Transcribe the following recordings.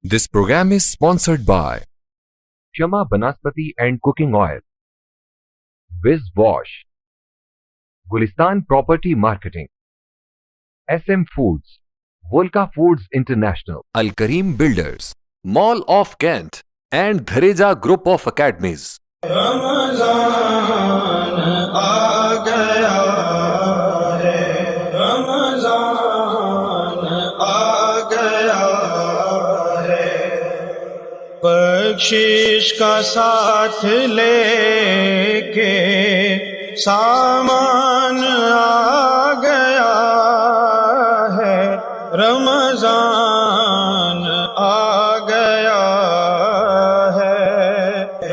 This program is sponsored by Shama Banaspati and Cooking Oil, Wiz Wash, Gulistan Property Marketing, SM Foods, Volca Foods International, Al Kareem Builders, Mall of Kent, and Dhareja Group of Academies. رمضان آ گیا ہے، رمضان آ گیا ہے، بخشش کا ساتھ لے کے سامان آ گیا ہے، رمضان آ گیا ہے،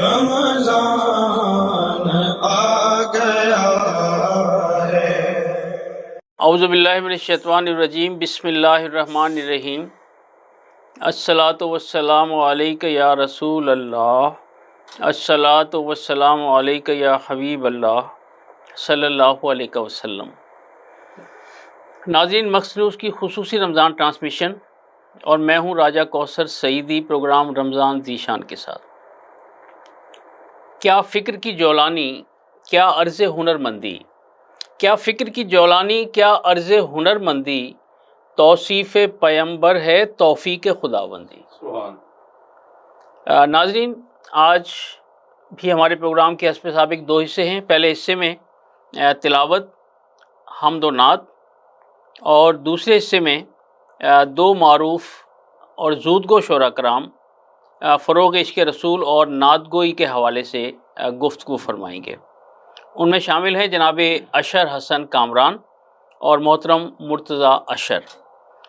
رمضان آ گیا ہے۔ اعوذ باللہ من الشیطان الرجیم، بسم اللہ الرحمن الرحیم۔ الصلاۃ والسلام علیک یا رسول اللہ، الصلاۃ والسلام علیک یا حبیب اللہ صلی اللہ علیہ وسلم۔ ناظرین، مقصد نیوز کی خصوصی رمضان ٹرانسمیشن، اور میں ہوں راجہ کوثر سعیدی، پروگرام رمضان ذیشان کے ساتھ۔ کیا فکر کی جولانی، کیا عرض ہنرمندی، کیا فکر کی جولانی، کیا عرض ہنرمندی، توصیف پیمبر ہے توفیق خداوندی۔ ناظرین، آج بھی ہمارے پروگرام کے حسب سابق دو حصے ہیں۔ پہلے حصے میں تلاوت، حمد و نعت، اور دوسرے حصے میں دو معروف اور زودگو شعراء کرام فروغ عشق رسول اور نعت گوئی کے حوالے سے گفتگو فرمائیں گے۔ ان میں شامل ہیں جناب اشر حسن کامران اور محترم مرتضیٰ اشر۔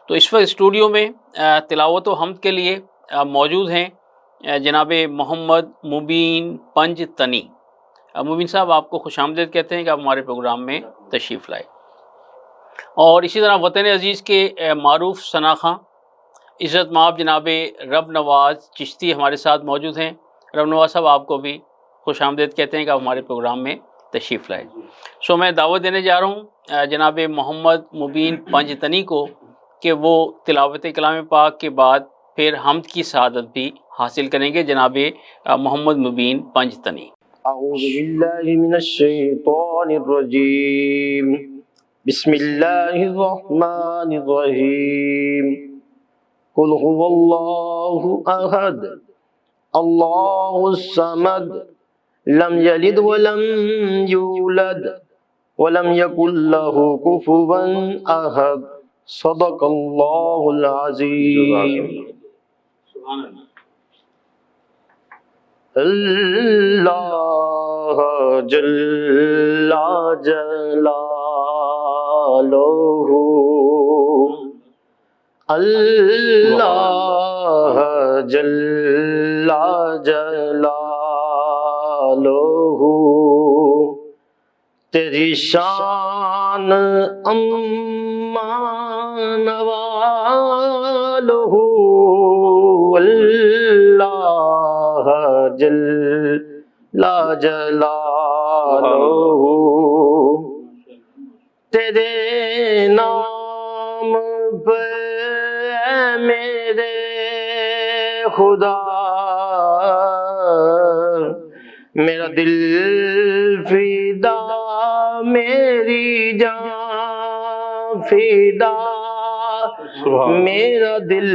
تو اس وقت اسٹوڈیو میں تلاوت و حمد کے لیے موجود ہیں جناب محمد مبین پنج تنی۔ مبین صاحب، آپ کو خوش آمدید کہتے ہیں کہ آپ ہمارے پروگرام میں تشریف لائے۔ اور اسی طرح وطن عزیز کے معروف ثناخواں عزت مآب جناب رب نواز چشتی ہمارے ساتھ موجود ہیں۔ رب نواز صاحب، آپ کو بھی خوش آمدید کہتے ہیں کہ آپ ہمارے پروگرام میں تشریف لائے۔ میں دعوت دینے جا رہا ہوں جناب محمد مبین پنج تنی کو کہ وہ تلاوت کلام پاک کے بعد پھر حمد کی سعادت بھی حاصل کریں گے۔ جناب محمد مبین پنج تنی۔ اعوذ باللہ من الشیطان الرجیم، بسم اللہ الرحمن الرحیم، قل هو اللہ احد اللہ الصمد لم یلد ولم یولد ولم یکن له کفوا احد، صدق اللہ العظیم۔ اللہ جل جلالہ، اللہ جل جلالہ، تیری شان امان والہ، اللہ جل جلالہ، تیرے نام پہ اے میرے خدا میرا دل فدا، میری جان فدا، میرا دل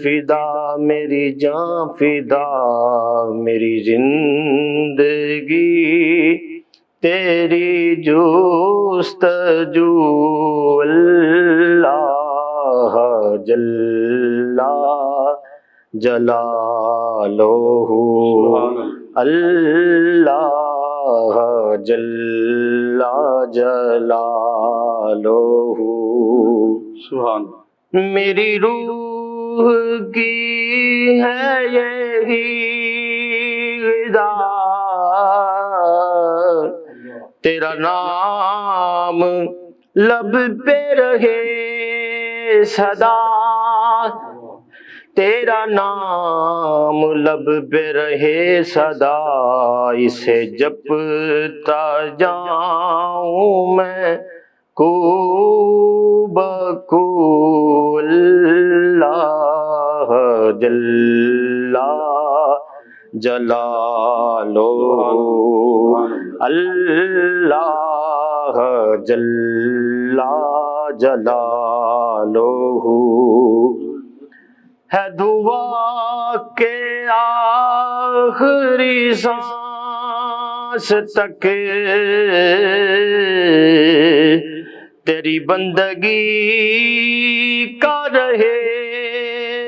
فدا، میری جان فدا، میری زندگی تیری جستجو، اللہ جل جلالہ، اللہ جل جلالہ۔ میری روح کی ہے یہی غذا، تیرا نام لب پہ رہے صدا، تیرا نام لب پہ رہے صدا، اسے جپتا جاؤں میں کو بکو اللہ جل جلالہ اللہ جل جلالہ ہے دعا کے آخری سانس تک تیری بندگی کا رہے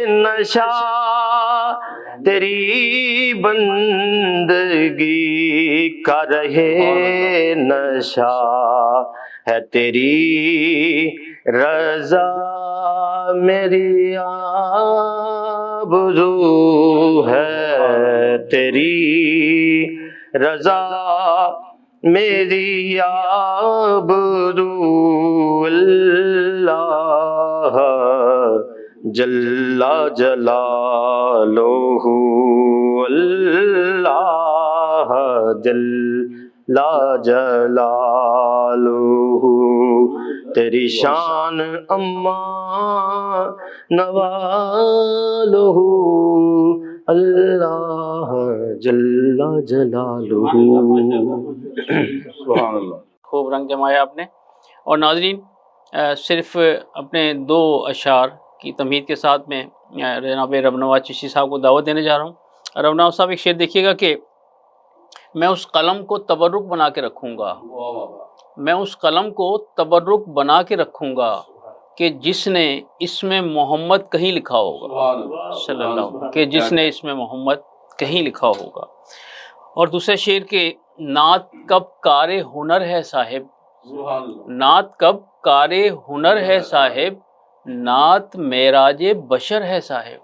نشہ، تیری بندگی کا رہے نشہ، ہے تیری رضا میری آرزو ہے، تیری رضا میری آرزو اللہ جل جلالہ اللہ جل جلالہ تیری شان اما نوالہ اللہ جل جلالہ۔ سبحان اللہ۔ خوب رنگ جمایا آپ نے۔ اور ناظرین، صرف اپنے دو اشعار کی تمہید کے ساتھ میں جناب رب نواز چشتی صاحب کو دعوت دینے جا رہا ہوں۔ رب نواز صاحب ایک شعر دیکھیے گا کہ میں اس قلم کو تبرک بنا کے رکھوں گا، میں اس قلم کو تبرک بنا کے رکھوں گا کہ جس نے اس میں محمد کہیں لکھا ہوگا، صلی اللہ علیہ وسلم، کہ جس نے اس میں محمد کہیں لکھا ہوگا۔ اور دوسرے شعر کے نعت کب کار ہنر ہے صاحب، نعت کب کار ہنر ہے صاحب، نعت معراج بشر ہے صاحب،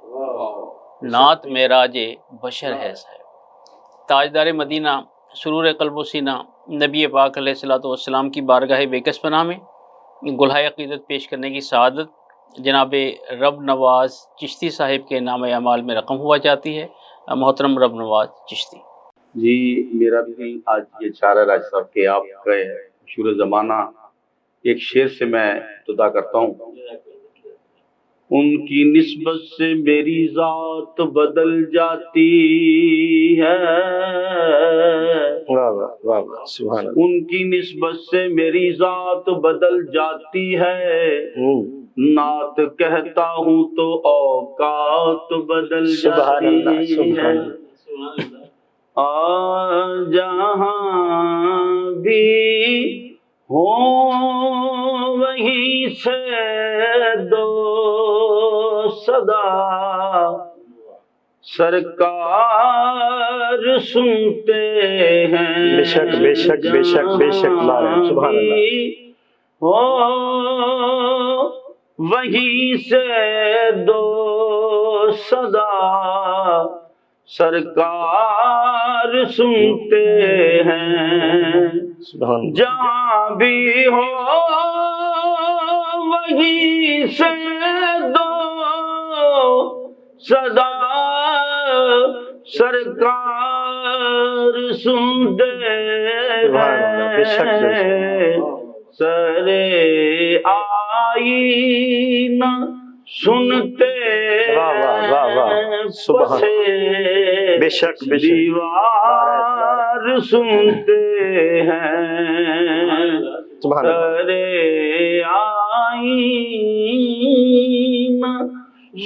نعت معراج بشر ہے صاحب۔ تاجدار مدینہ سرور قلب و سینہ نبی پاک علیہ الصلوۃ والسلام کی بارگاہ بیکس پناہ میں گلہائے عقیدت پیش کرنے کی سعادت جناب رب نواز چشتی صاحب کے نام اعمال میں رقم ہوا جاتی ہے۔ محترم رب نواز چشتی۔ جی میرا بھی آج یہ چاہ رہا راج صاحب کہ آپ کا مشہور زمانہ ایک شعر سے میں ابتدا کرتا ہوں۔ ان کی نسبت سے میری ذات بدل جاتی ہے، واہ واہ واہ واہ سبحان اللہ۔ ان کی نسبت سے میری ذات بدل جاتی ہے، نعت کہتا ہوں تو اوقات بدل سبحان اللہ جاتی سبحان ہے۔ اللہ۔ جہاں بھی ہو وہیں سے دو صدا سرکار سنتے ہیں، بے شک بے شک بے شک بے شک سبحان اللہ۔ ہو وہیں سے دو صدا سرکار سنتے ہیں، سبحان اللہ۔ جہاں بھی ہو وہیں سے دو صدا سرکار سنتے بے شک بے ہیں، سرے آئینہ سنتے واہ واہ واہ واہ سبحان بے شک بے شک۔ دیوار سنتے ہیں، سبحان اللہ۔ سرے آئینہ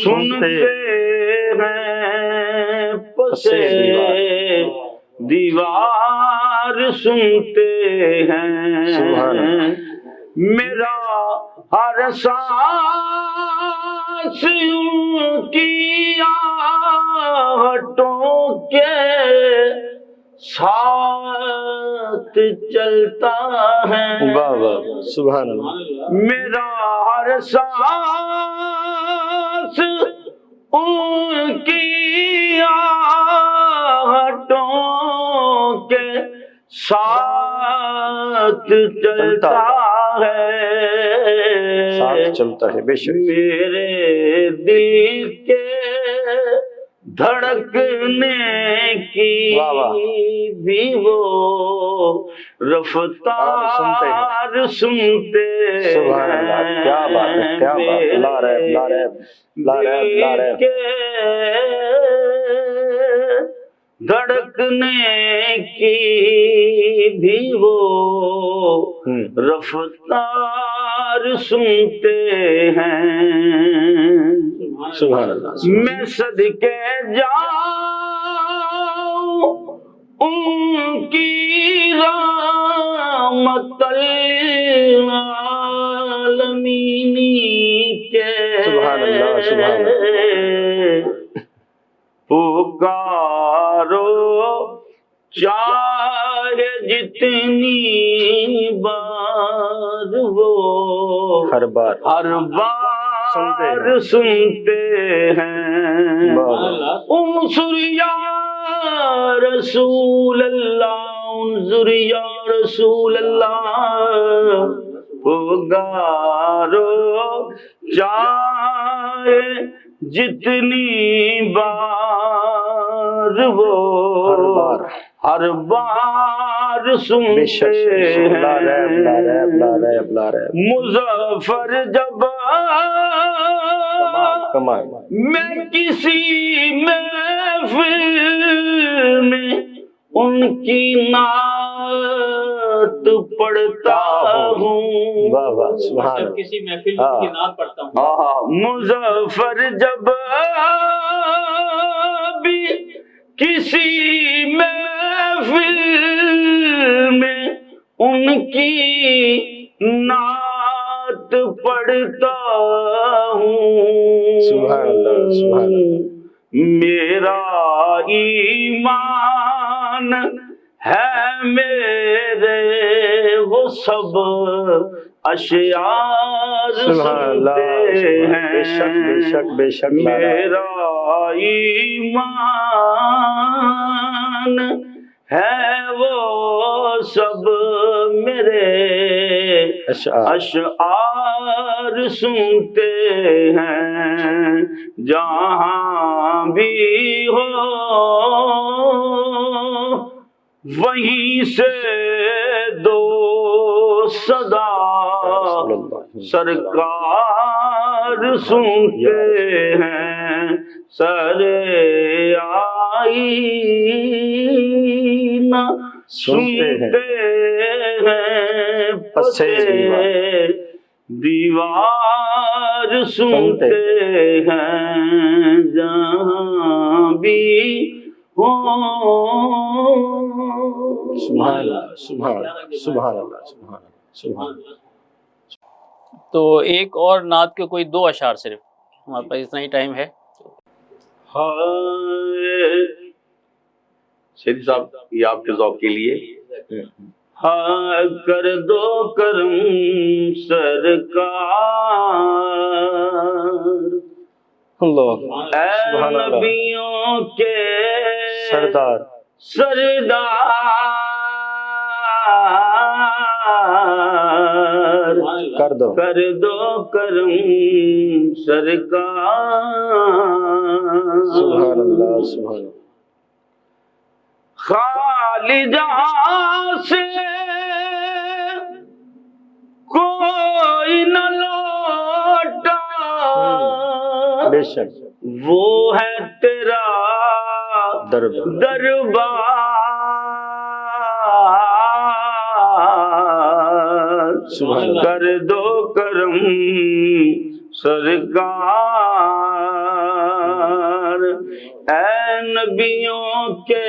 سنتے ہیں، پسے دیوار سنتے ہیں، سبحان اللہ۔ میرا ہر سانس ان کی آہٹوں کے ساتھ چلتا ہے، واہ واہ سبحان اللہ۔ میرا ہر سانس ان کی آہٹوں کے ساتھ چلتا ہے، ساتھ چلتا ہے بے شک۔ میرے دل کے دھڑکنے کی واہ واہ۔ بھی وہ رفتار سنتے سبحان اللہ، کیا بات ہے، کیا بات ہے، لا ریب لا ریب لا ریب لا ریب۔ دھڑکنے کی بھی وہ رفتار سنتے ہیں، سبحان اللہ۔ میں صدقے جاؤں ان کی رحمت للعالمین کے سبحان اللہ، سبحان پکارو چاہے جتنی بار وہ ہر بار سنتے ہیں۔ انظر یا رسول اللہ، انظر یا رسول اللہ، پکارو چاہے جتنی بار وہ ہر بار سنتے ہیں۔ مظفر جب میں کسی محفل میں ان کی نعت پڑھتا ہوں، جب کسی محفل میں کی نعت پڑھتا ہوں، مظفر جب بھی کسی محفل میں ان کی نعت پڑھتا ہوں، سبحان اللہ، سبحان اللہ۔ میرا ایمان ہے میرے وہ سب اشعار سنتے ہیں، بے شک بے شک بے شک۔ میرا ایمان ہے وہ سب میرے اشعار سنتے ہیں، جہاں بھی ہو وہیں سے دو صدا سرکار سنتے ہیں، سر آئینہ سنتے ہیں، پسے دیوار سنتے ہیں، جہاں بھی ہو۔ سبحان اللہ، سبحان اللہ، سبحان اللہ، سبحان اللہ، سبحان اللہ۔ تو ایک اور نعت کے کوئی 2 اشعار صرف، ہمارے پاس اتنا ہی ٹائم ہے۔ سیدھی صاحب یہ آپ کے ذوق کے لیے، ہاں کر دو کرم سرکار، اللہ، اے سبحان اللہ، نبیوں کے سردار، سردار، کر دو کرم سرکار، سبحان اللہ، سبحان اللہ۔ خالجاں سے کوئی نہ لوٹا، بے شک وہ ہے تیرا دربار، سبحان اللہ۔ کر دو کرم سرکار، اے نبیوں کے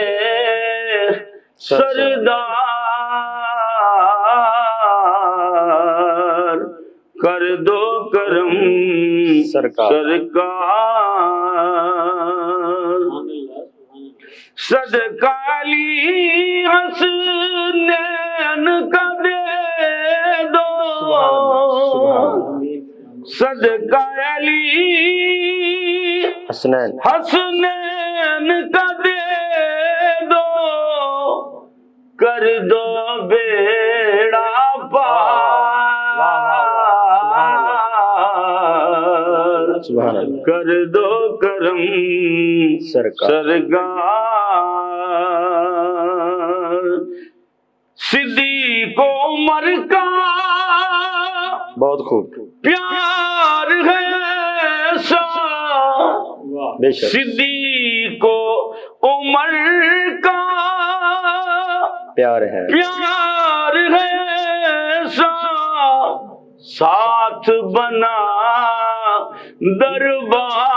سردار، کر دو کرم سرکار، صدقہ علی حسنین کا دے دو، صدقہ علی حسنین کا دے دو، کر دو بیڑا پار، سبحان اللہ کر دو کرم سرکار سرکار صدیق عمر کا بہت خوب پیار ہے ایسا بے شک صدیق عمر کا پیار ہے پیار ہے ایسا ساتھ بنا دربار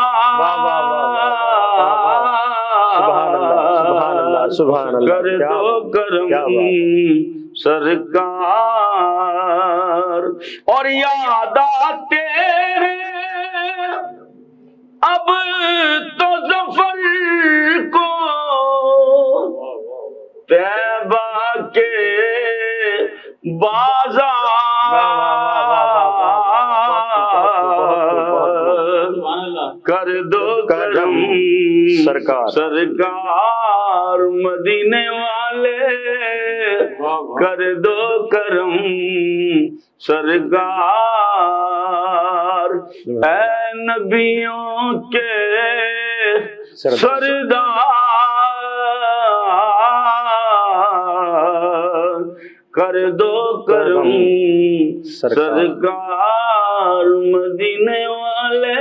سبحان اللہ کر دو کرم سرکار اور یاد آتے ہیں اب تو ظفر کو طیبہ کے بازار کر دو کرم سرکار سرکار مدینے والے کر دو کرم سرکار اے نبیوں کے سردار کر دو کرم سرکار مدینے والے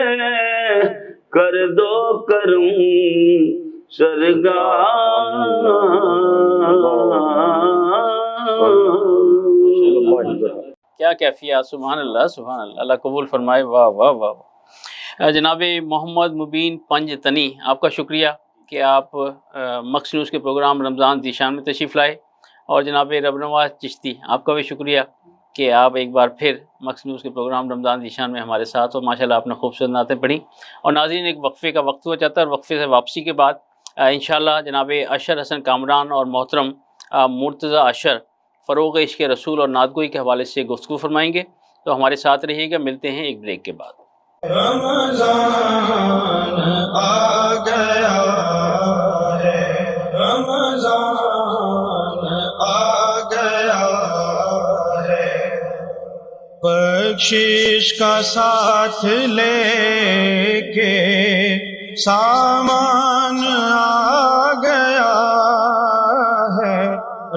کر دو کرم سرکار کیا کیفیات، سبحان اللہ سبحان اللہ، اللہ قبول فرمائے، واہ واہ واہ واہ۔ جناب محمد مبین پنج تنی، آپ کا شکریہ کہ آپ مکس نیوز کے پروگرام رمضان ذیشان میں تشریف لائے، اور جناب ربنواز چشتی، آپ کا بھی شکریہ کہ آپ ایک بار پھر مکس نیوز کے پروگرام رمضان ذیشان میں ہمارے ساتھ ہو۔ ماشاءاللہ آپ نے خوبصورت نعتیں پڑھی۔ اور ناظرین، ایک وقفے کا وقت ہوا چاہتا ہے، اور وقفے سے واپسی کے بعد انشاءاللہ جناب اشر حسن کامران اور محترم مرتضی اشر فروغ عشق رسول اور نعتگوئی کے حوالے سے گفتگو فرمائیں گے، تو ہمارے ساتھ رہیے گا۔ ملتے ہیں ایک بریک کے بعد۔ رمضان آ گیا ہے، رمضان آ گیا ہے، بخشش کا ساتھ لے کے سامان آ گیا ہے،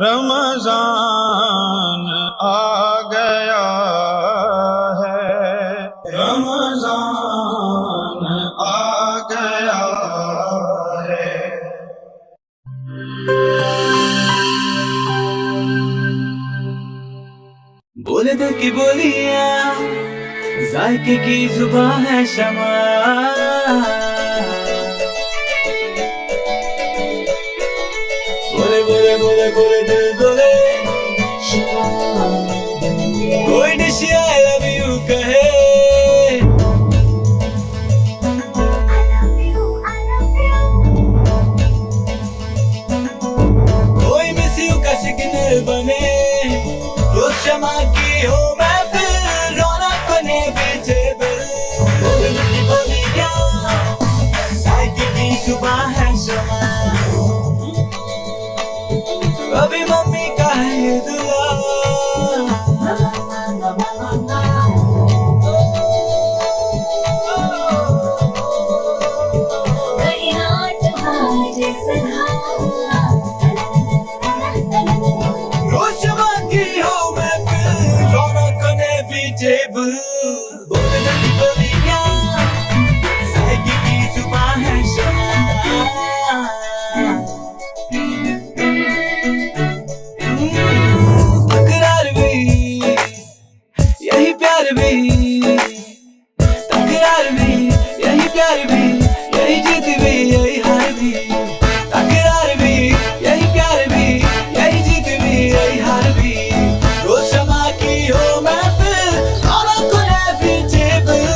رمضان آ گیا ہے، رمضان آ گیا ہے۔ بولے دل کی بولیاں، ذائقے کی زباں ہے شمع، بولے بولے بولے بولے دل بولے، کوئی ڈش آئی لو یو کہے، کوئی مس یو کا سگنل بنے، روز شمع کی ہو محفل، رونق بنے ویجیبل، بولے دل کی بولیاں، ذائقے کی زباں ہے شمع، ابھی ممی کا ہے یہ دعا، روز شمع کی ہو محفل، رونق بنے ویجیبل، بولے دل کی بولیاں، ذائقے کی زباں ہے شمع، تکرار بھی یہی پیار بھی، تکرار بھی یہی پیار بھی، یہی جیت بھی یہی ہار بھی، تکرار بھی یہی پیار بھی، یہی جیت بھی یہی ہار بھی، روز شمع کی ہو محفل، رونق بنے ویجیبل،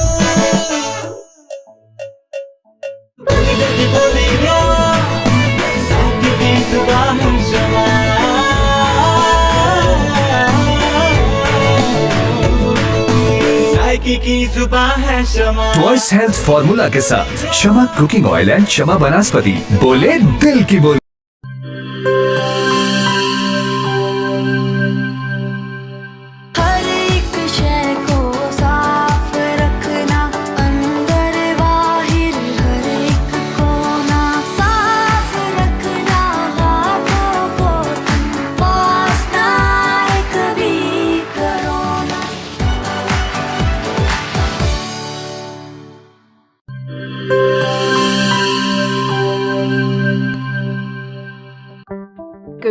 بولے دل کی بولیاں، ذائقے کی زباں ہے شمع، ذائقے کی زباں ہے شمع۔ وائس ہیلتھ فارمولا کے ساتھ شمع کوکنگ آئل اینڈ شمع بناسپتی، بولے دل کی بولی۔ ہر ایک شے کو صاف رکھنا، اندر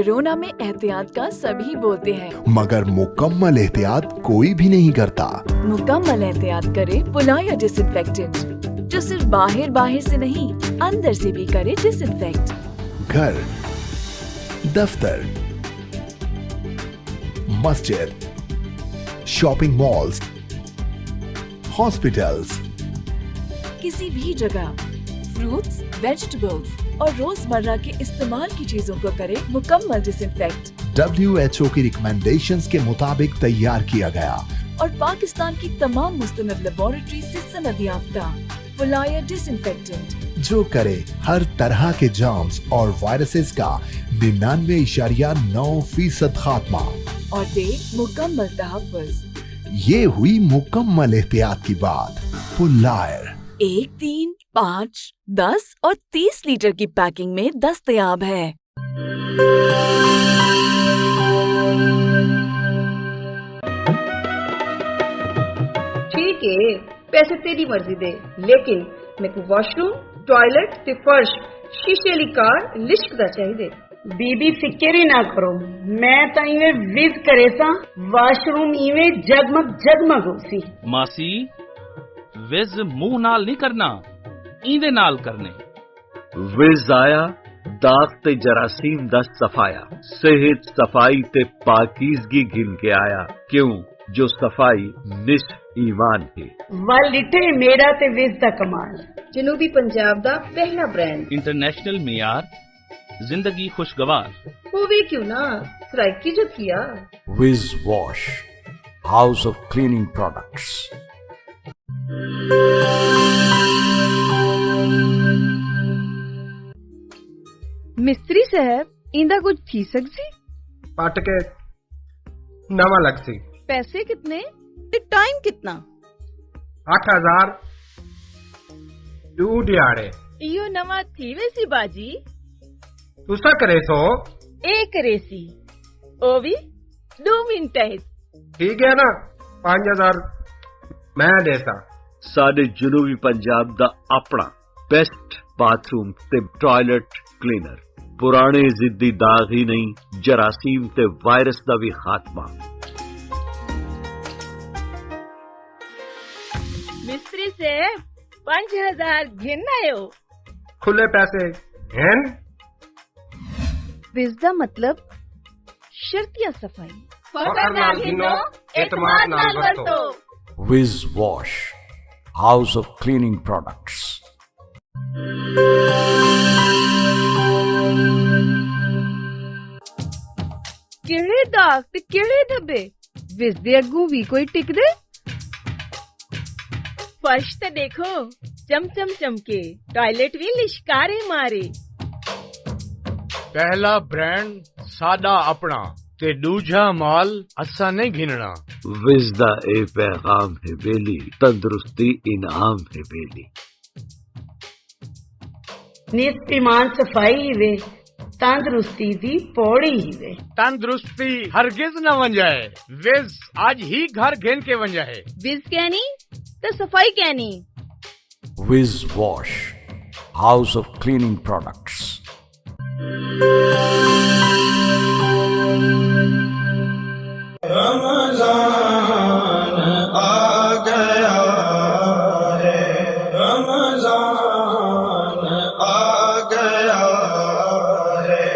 कोरोना में एहतियात का सभी बोलते हैं, मगर मुकम्मल एहतियात कोई भी नहीं करता। मुकम्मल एहतियात करे पुलाया डिसइंफेक्टेंट, जो सिर्फ बाहर से नहीं अंदर से भी करे डिसइंफेक्ट। घर, दफ्तर, मस्जिद, शॉपिंग मॉल्स, हॉस्पिटल्स, किसी भी जगह फ्रूट्स, वेजिटेबल्स और रोजमर्रा के इस्तेमाल की चीजों को करे मुकम्मल डिसइंफेक्ट। WHO की रिकमेंडेशंस के मुताबिक तैयार किया गया और पाकिस्तान की तमाम मुस्तनद लेबोरेटरी से सनद याफ्ता पुलाया डिसइंफेक्टेंट, जो करे हर तरह के जर्म्स और वायरसेस का 99.9% खात्मा। और दे मुकम्मल तहफ़्फ़ुज़। ये हुई मुकम्मल एहतियात की बात। पुलायर 1, 3, 5, 10 और 30 लीटर की पैकिंग में दस्तयाब है। ठीक है, पैसे तेरी मर्जी दे, लेकिन मेरे को वॉशरूम, टॉयलेट ते फर्श शीशे ली कार लिश्क दा चाहिए। बीबी फिक्र ही ना करो, मैं तो इवें विज करे सा, वॉशरूम इवें जगमग होसी। मासी विज मुंह नाल नहीं करना, इंदे नाल करने। विज आया दाग ते जरासीम दा सफाया, सेहत सफाई ते पाकीज़गी गिन के आया, क्यों जो सफाई निस्फ ईमान है। वल इठे मेरा ते विज दा कमाल, जनूबी पंजाब दा पहला ब्रांड, इंटरनेशनल मियार, जिंदगी खुशगवार। होवे क्यों ना, सराइकी जो किया। Wiz wash, house of cleaning products. मिस्त्री साहब, इंदा कुछ थी सकसी? पट के नवा लगसी। पैसे कितने ते टाइम कितना? 8000 2 दिहाड़े। इयो नवा थी वैसी बाजी। तुसा करे सो एक रेसी ओ भी 2 मिनट। ठीक है ना, 5000 मैं देता। साडे जनूबी पंजाब दा अपना बेस्ट बाथरूम ते टॉयलेट क्लीनर, पुराने जिद्दी दाग ही नहीं, जरासीम ते वायरस दा भी खात्मा। मिस्त्री से 5000 गिन आयो। खुले पैसे हैं। विज़दा मतलब शर्तिया सफाई। फकर नाल गिनो, एतमाद नाल वरतो। Wiz wash, house of cleaning products. किहड़े दाग ते किहड़े धब्बे, विज दे अग्गू भी कोई टिक दे। फर्श ते देखो चमचम चमके, टॉयलेट भी लिशकारे मारे। पहला ब्रांड सादा अपना ते दूजा माल असा नहीं घिनना। विज दा ए पैगाम है बेली, तंदुरुस्ती इनाम है बेली। निस्फ ईमान सफाई ही वे, तंदुरुस्ती दी पौड़ी ही वे। तंदुरुस्ती हरगिज न वन जाए, विज आज ही घर घेन के वन जाए। विज कहनी तो सफाई कहनी। Wiz wash, house of cleaning products. Ramzan आ गया है, रमजान आ गया है,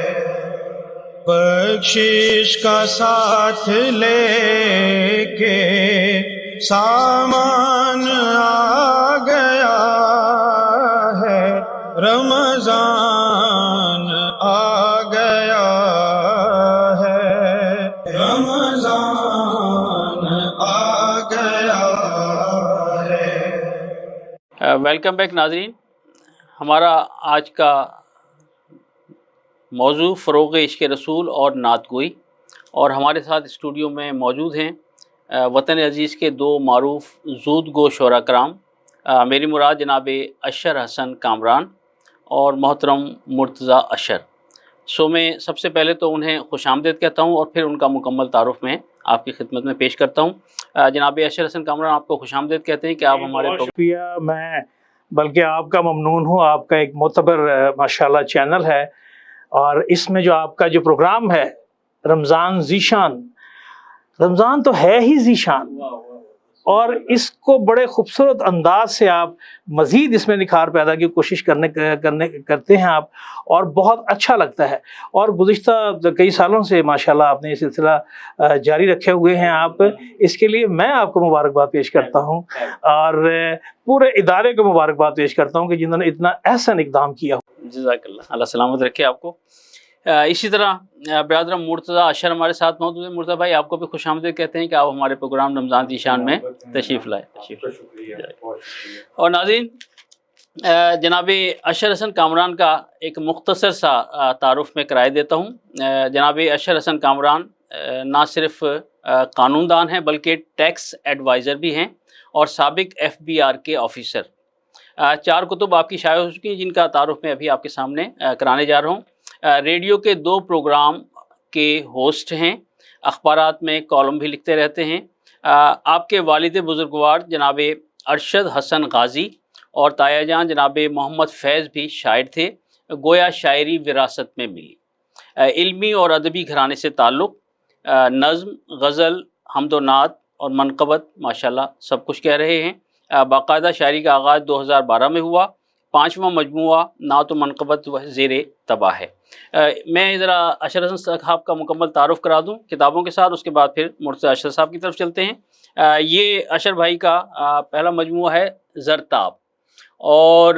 बख्शिश का साथ लेके सामान आ गया है, रमजान आ गया है, रमजान आ गया है। वेलकम बैक नाजरीन। हमारा आज का मौजू फ़रोग़ इश्क़ रसूल और नातगोई, और हमारे साथ स्टूडियो में मौजूद हैं वतन अज़ीज़ के दो मारूफ़ ज़ूद गो शोरा कराम, मेरी मुराद जनाब अशर हसन कामरान और मोहतरम मुर्तज़ा अशर। सो मैं सबसे पहले तो उन्हें खुशामदीद कहता हूँ और फिर उनका मुकम्मल तारुफ में आपकी खिदमत में पेश करता हूँ। जनाब अशर हसन कामरान, आपको खुशामदीद कहते हैं कि आप हमारे शुक्रिया। मैं बल्कि आपका ममनून हूँ, आपका एक मोतबर माशाल्लाह चैनल है اور اس میں جو آپ کا جو پروگرام ہے رمضان ذیشان، رمضان تو ہے ہی ذیشان، اور اس کو بڑے خوبصورت انداز سے آپ مزید اس میں نکھار پیدا کی کوشش کرتے ہیں آپ، اور بہت اچھا لگتا ہے۔ اور گزشتہ کئی سالوں سے ماشاءاللہ آپ نے یہ سلسلہ جاری رکھے ہوئے ہیں آپ، اس کے لیے میں آپ کو مبارکباد پیش کرتا ہوں، اور پورے ادارے کو مبارکباد پیش کرتا ہوں کہ جنہوں نے اتنا احسن اقدام کیا ہو۔ جزاک اللہ، اللہ سلامت رکھے آپ کو۔ اسی طرح برادر مرتضیٰ اشر ہمارے ساتھ موجود ہیں۔ مرتضیٰ بھائی آپ کو بھی خوش آمدید کہتے ہیں کہ آپ ہمارے پروگرام رمضان ذیشان میں تشریف لائے۔ اور ناظرین، جناب اشر حسن کامران کا ایک مختصر سا تعارف میں کرائے دیتا ہوں۔ جناب اشر حسن کامران نہ صرف قانون دان ہیں بلکہ ٹیکس ایڈوائزر بھی ہیں اور سابق FBR کے آفیسر۔ 4 کتب آپ کی شائع ہو چکی ہیں جن کا تعارف میں ابھی آپ کے سامنے کرانے جا رہا ہوں۔ ریڈیو کے 2 پروگرام کے ہوسٹ ہیں، اخبارات میں کالم بھی لکھتے رہتے ہیں۔ آپ کے والد بزرگوار جناب ارشد حسن غازی اور تایا جان جناب محمد فیض بھی شاعر تھے، گویا شاعری وراثت میں ملی۔ علمی اور ادبی گھرانے سے تعلق، نظم، غزل، حمد و نعت اور منقبت ماشاءاللہ سب کچھ کہہ رہے ہیں۔ باقاعدہ شاعری کا آغاز 2012 میں ہوا۔ 5واں مجموعہ نعت و منقبت زیر طبع ہے۔ میں ذرا اشر حسن صاحب کا مکمل تعارف کرا دوں کتابوں کے ساتھ، اس کے بعد پھر مرتضیٰ اشر صاحب کی طرف چلتے ہیں۔ یہ اشر بھائی کا پہلا مجموعہ ہے زرتاب، اور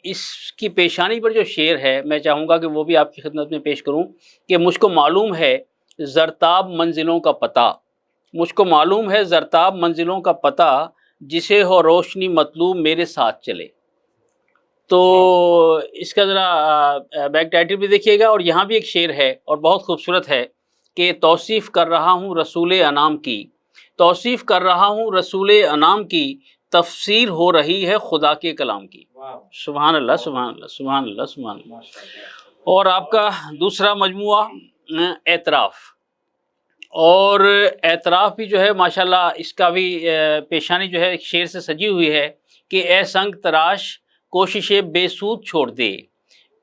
اس کی پیشانی پر جو شعر ہے میں چاہوں گا کہ وہ بھی آپ کی خدمت میں پیش کروں کہ مجھ کو معلوم ہے زرتاب منزلوں کا پتہ، مجھ کو معلوم ہے زرتاب منزلوں کا پتہ، جسے ہو روشنی مطلوب میرے ساتھ چلے۔ تو اس کا ذرا بیک ٹائٹل بھی دیکھیے گا، اور یہاں بھی ایک شعر ہے اور بہت خوبصورت ہے کہ توصیف کر رہا ہوں رسول انام کی، توصیف کر رہا ہوں رسول انام کی، تفسیر ہو رہی ہے خدا کے کلام کی۔ سبحان اللہ، سبحان اللہ، سبحان اللہ، سبحان اللہ۔ اور آپ کا دوسرا مجموعہ اعتراف، اور اعتراف بھی جو ہے ماشاءاللہ اس کا بھی پیشانی جو ہے ایک شعر سے سجی ہوئی ہے کہ اے سنگ تراش کوششیں بے سود چھوڑ دے،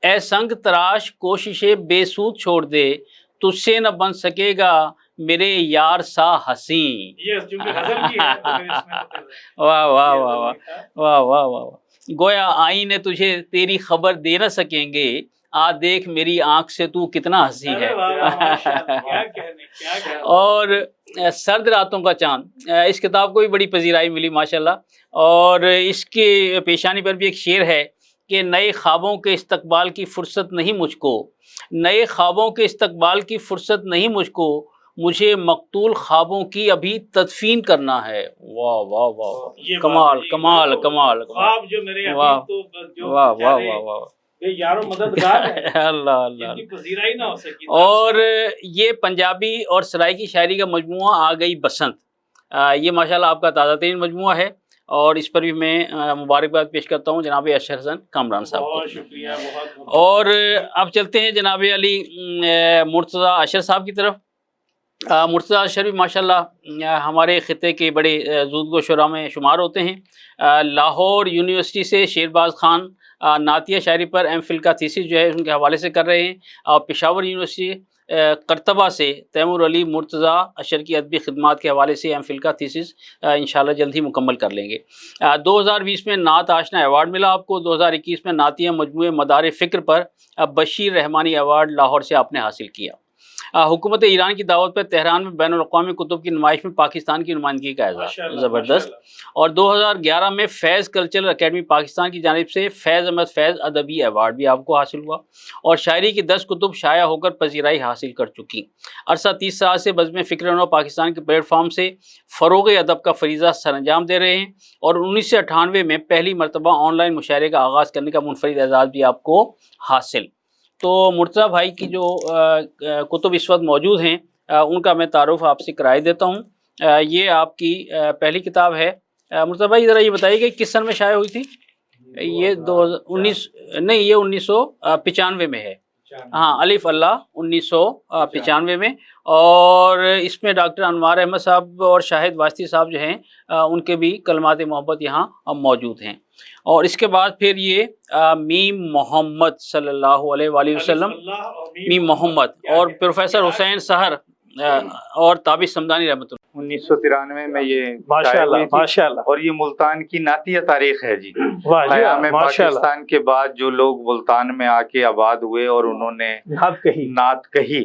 اے سنگ تراش کوششیں بے سود چھوڑ دے، تجھ سے نہ بن سکے گا میرے یار سا حسین۔ واہ واہ واہ واہ واہ واہ واہ، گویا آئینے تجھے تیری خبر دے نہ سکیں گے، آ دیکھ میری آنکھ سے تو کتنا حسین ہے۔ اور سرد راتوں کا چاند، اس کتاب کو بھی بڑی پذیرائی ملی ماشاءاللہ، اور اس کے پیشانی پر بھی ایک شعر ہے کہ نئے خوابوں کے استقبال کی فرصت نہیں مجھ کو، نئے خوابوں کے استقبال کی فرصت نہیں مجھ کو، مجھے مقتول خوابوں کی ابھی تدفین کرنا ہے۔ واہ واہ واہ، کمال کمال کمال، خواب جو میرے واہ واہ واہ واہ واہ، یارو مددگار ہے، اللہ اللہ، ان کی پذیرائی نہ ہو سکی۔ اور یہ پنجابی اور سرائکی شاعری کا مجموعہ آ گئی بسنت، یہ ماشاءاللہ آپ کا تازہ ترین مجموعہ ہے، اور اس پر بھی میں مبارکباد پیش کرتا ہوں جناب اشر حسن کامران صاحب کو۔ بہت شکریہ، بہت۔ اور اب چلتے ہیں جناب علی مرتضیٰ اشر صاحب کی طرف۔ مرتضیٰ اشر بھی ماشاءاللہ ہمارے خطے کے بڑے زودگو شعراء میں شمار ہوتے ہیں۔ لاہور یونیورسٹی سے شیرباز خان نعتیہ شاعری پر M.Phil کا تھیسس جو ہے ان کے حوالے سے کر رہے ہیں، اور پشاور یونیورسٹی کرتبہ سے تیمور علی مرتضیٰ اشر کی ادبی خدمات کے حوالے سے M.Phil کا تھیسس انشاءاللہ جلد ہی مکمل کر لیں گے۔ 2020 میں نعت آشنا ایوارڈ ملا آپ کو، 2021 میں نعتیہ مجموعے مدار فکر پر بشیر رحمانی ایوارڈ لاہور سے آپ نے حاصل کیا۔ حکومت ایران کی دعوت پر تہران میں بین الاقوامی کتب کی نمائش میں پاکستان کی نمائندگی کا اعزاز، زبردست۔ اور 2011 میں فیض کلچرل اکیڈمی پاکستان کی جانب سے فیض احمد فیض ادبی ایوارڈ بھی آپ کو حاصل ہوا، اور شاعری کی 10 کتب شائع ہو کر پذیرائی حاصل کر چکی۔ عرصہ 30 سال سے بزم فکر نو پاکستان کے پلیٹ فارم سے فروغ ادب کا فریضہ سر انجام دے رہے ہیں، اور 1998 میں پہلی مرتبہ آن لائن مشاعرے کا آغاز کرنے کا منفرد اعزاز بھی آپ کو حاصل۔ تو مرتضیٰ بھائی کی جو کتب اس وقت موجود ہیں ان کا میں تعارف آپ سے کرائے دیتا ہوں۔ یہ آپ کی پہلی کتاب ہے۔ مرتضیٰ بھائی ذرا یہ بتائیے کہ کس سن میں شائع ہوئی تھی؟ یہ 1995 میں ہے۔ हाँ अलिफ अल्लाह 1995 में, और इसमें डॉक्टर अनवार अहमद साहब और शाहिद वास्ती साहब जो हैं उनके भी कलमात मोहब्बत यहाँ मौजूद हैं। और इसके बाद फिर ये मीम मोहम्मद सल्लल्लाहु अलैहि वसल्लम, मीम मोहम्मद, और प्रोफेसर हुसैन सहर और ताबिश समदानी रहमतुल्लाह। 1993 में ये माशाल्लाह माशाल्लाह। और ये मुल्तान की नातिया तारीख है जी। वाह जी, क़याम माशाल्लाह। पाकिस्तान के बाद जो लोग मुल्तान में आके आबाद हुए और उन्होंने नात कही,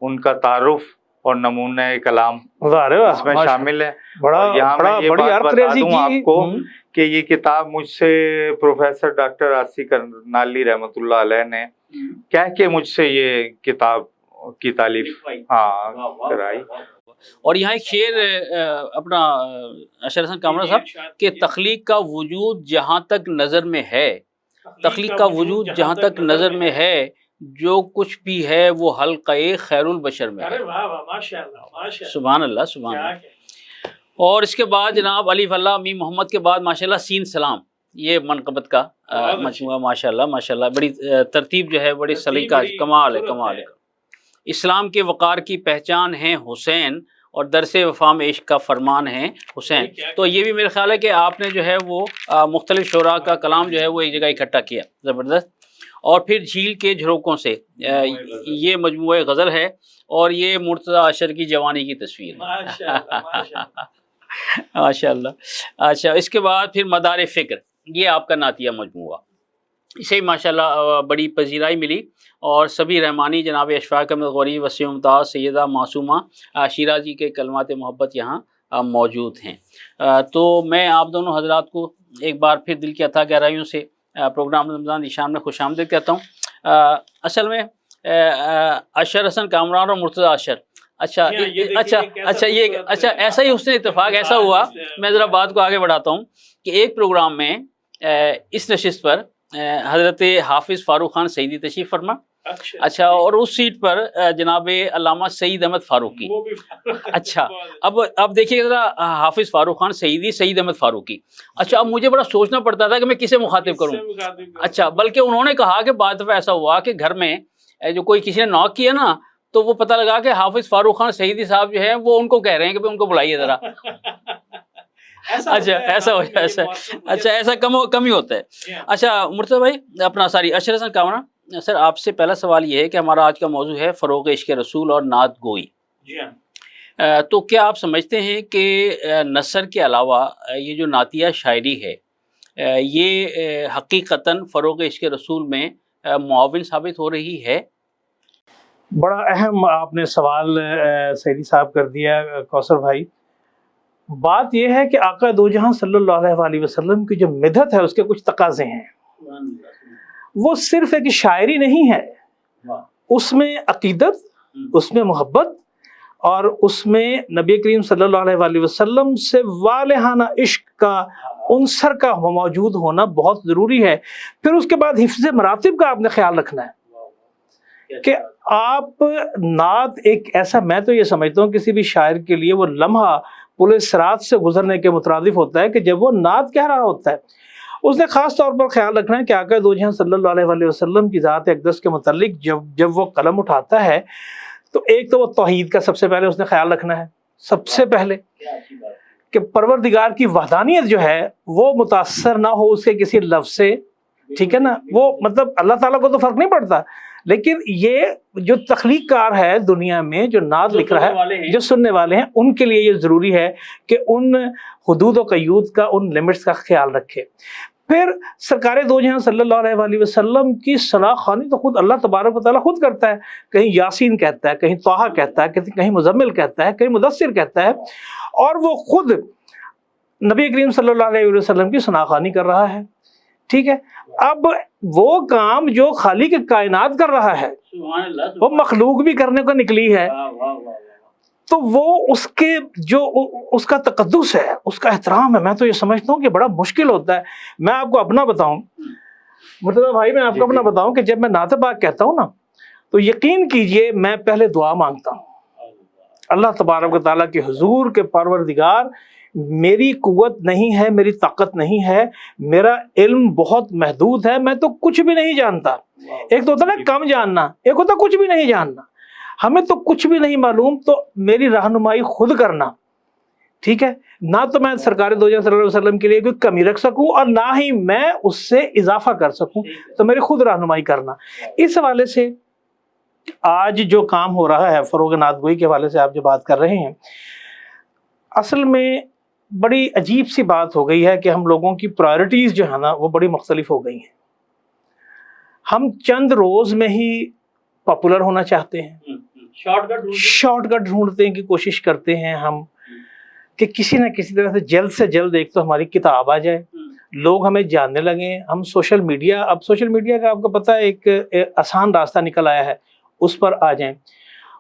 उनका तारुफ और नमूना कलाम इसमें शामिल है। और यहाँ मैं ये बात बता दूं आपको कि ये किताब मुझसे प्रोफेसर डॉक्टर आसी करनाली रहमतुल्लाह अलैह ने कह के मुझसे ये किताब की तालीफ कराई। और यहाँ एक शेर अपना अशर हसन कामरा साहब कि तख्लीक का वजूद जहाँ तक नज़र में है, तख्लीक का वजूद जहाँ तक नज़र में है, जो कुछ भी है वो हल्क़े खैरुल बशर में है। सुभान अल्लाह सुभान अल्लाह। और इसके बाद जनाब अलिफ अल्लाह मीम मोहम्मद के बाद माशाल्लाह सीन सलाम, ये मनक़बत का मजमुआ माशाल्लाह माशाल्लाह, बड़ी तरतीब जो है, बड़ी सलीका, कमाल है कमाल है। इस्लाम के वक़ार की पहचान है हुसैन और दरसे वफ़ा में इश्क का फरमान है हुसैन। तो ये भी मेरे ख्याल है कि आपने जो है वो मुख्तलिफ शोरा का कलाम जो है वो एक जगह इकट्ठा किया, ज़बरदस्त। और फिर झील के झरोकों से ये मजमूए गज़ल है, और ये मुर्तज़ा अशर की जवानी की तस्वीर है माशाअल्लाह। अच्छा, इसके बाद फिर मदार फ़िक्र, ये आपका नातिया मजमूआ, इसे माशाल्लाह बड़ी पजीराई मिली, और सभी रहमानी जनाब अशफाक अहमद गौरी, वसीम मुमताज़, सैयदा मासूमा शिराजी के कलमात मोहब्बत यहाँ मौजूद हैं। तो मैं आप दोनों हजरात को एक बार फिर दिल की अता गहराइयों से प्रोग्राम रमज़ान ज़ीशान में खुशामदीद कहता हूँ। असल में अशर हसन कामरान और मुर्तज़ा अशर, अच्छा ये ऐसा ही उसने इत्तेफाक ऐसा हुआ। मैं ज़रा बात को आगे बढ़ाता हूँ कि एक प्रोग्राम में इस नशिस्त पर हज़रत हाफिज़ फ़ारूक ख़ान सईदी तशरीफ़ फरमा, अच्छा, और उस सीट पर जनाब अल्लामा सईद अहमद फ़ारूकी। अच्छा, अब देखिए ज़रा, हाफिज़ फ़ारूक ख़ान सईदी, सईद अहमद फ़ारूकी। अच्छा, अब मुझे बड़ा सोचना पड़ता था कि मैं किसे मुखातिब करूँ। अच्छा, बल्कि उन्होंने कहा कि बाद में ऐसा हुआ कि घर में जो कोई किसी ने नॉक किया ना, तो वो पता लगा कि हाफिज़ फ़ारूक ख़ान सईदी साहब जो है वो उनको कह रहे हैं कि उनको बुलाइए ज़रा। अच्छा, ऐसा हो जाए, ऐसा कम ही होता है। अच्छा मुर्तज़ा भाई, अपना सारी अशर हसन कामरा सर, आपसे पहला सवाल ये है कि हमारा आज का मौजू है फ़रोग़ इश्क़ रसूल और नात गोई। तो क्या आप समझते हैं कि नसर के अलावा ये जो नातिया शायरी है, ये हकीकतन फ़रोग़ इश्क़ रसूल में मुआविन साबित हो रही है? बड़ा अहम आपने सवाल सईदी साहब कर दिया कौसर भाई। बात यह है कि आका दो जहां सल्लल्लाहु अलैहि वसल्लम की जो मिदत है उसके कुछ तकाज़े हैं। वो सिर्फ एक शायरी नहीं है, उसमें अकीदत, उसमें मोहब्बत, और उसमें नबी करीम सल्लल्लाहु अलैहि वसल्लम से वालिहाना इश्क का उनसर का मौजूद होना बहुत ज़रूरी है। फिर उसके बाद हिफ्ज़ मरातिब का आपने ख्याल रखना है कि आप नात एक ऐसा, मैं तो ये समझता हूँ किसी भी शायर के लिए वो लम्हा पुलिस सिरात से गुजरने के मुतरादिफ होता है कि जब वो नात कह रहा होता है, उसने ख़ास तौर पर ख्याल रखना है कि आका दो जहां सल्लल्लाहु अलैहि वसल्लम की ज़ात अक़दस के मुतल्लिक जब वो कलम उठाता है, तो एक तो वो तौहीद का सबसे पहले उसने ख्याल रखना है, सबसे पहले कि परवरदिगार की वहदानियत जो है वो मुतासर ना हो उसके किसी लफ्ज़ से, ठीक है ना। वो मतलब अल्लाह ताला को तो फ़र्क नहीं पड़ता, लेकिन ये जो तख्लीक़कार है दुनिया में, जो नात लिख रहा है, जो सुनने वाले हैं, उनके लिए ये ज़रूरी है कि उन हुदूद व क़यूद का, उन लिमिट्स का ख्याल रखे। फिर सरकार दो जहां सल्लल्लाहु अलैहि वसल्लम की सना ख़ानी तो खुद अल्लाह तबारक व तआला खुद करता है। कहीं यासीन कहता है, कहीं तोहा कहता है, कहीं मुज़म्मिल कहता है, कहीं मुदस्सिर कहता है, और वो खुद नबी करीम सल्लल्लाहु अलैहि वसल्लम की सना ख़ानी कर रहा है, ठीक है। अब वो काम जो खालिक कायनात कर रहा है, वो मखलूक भी करने को निकली है, तो वो उसके जो उसका तकद्दुस है, उसका एहतराम है, मैं तो ये समझता हूँ कि बड़ा मुश्किल होता है। मैं आपको अपना बताऊँ मुर्तज़ा भाई, मैं आपको अपना बताऊँ कि जब मैं नात पाक कहता हूँ ना, तो यकीन कीजिए मैं पहले दुआ मांगता हूँ अल्लाह तबारक व तआला के हुजूर के परवरदिगार, मेरी कुव्वत नहीं है, मेरी ताकत नहीं है, मेरा इल्म बहुत महदूद है, मैं तो कुछ भी नहीं जानता। एक तो होता ना कम जानना, एक होता कुछ भी नहीं जानना। हमें तो कुछ भी नहीं मालूम, तो मेरी रहनुमाई खुद करना, ठीक है ना। तो मैं सरकार दो सल्लल्लाहु अलैहि वसल्लम के लिए कोई कमी रख सकूं और ना ही मैं उससे इजाफा कर सकूं, तो मेरी खुद रहनुमाई करना। इस हवाले से आज जो काम हो रहा है फरोग नात गोई के हवाले से आप जो बात कर रहे हैं, असल में बड़ी अजीब सी बात हो गई है कि हम लोगों की प्रायोरिटीज़ जो है ना वो बड़ी मुख्तलिफ हो गई हैं। हम चंद रोज़ में ही पॉपुलर होना चाहते हैं, शॉर्टकट ढूंढते हैं की कोशिश करते हैं हम कि किसी न किसी तरह से जल्द एक तो हमारी किताब आ जाए, लोग हमें जानने लगे। हम सोशल मीडिया, अब सोशल मीडिया का आपको पता है एक आसान रास्ता निकल आया है, उस पर आ जाएं।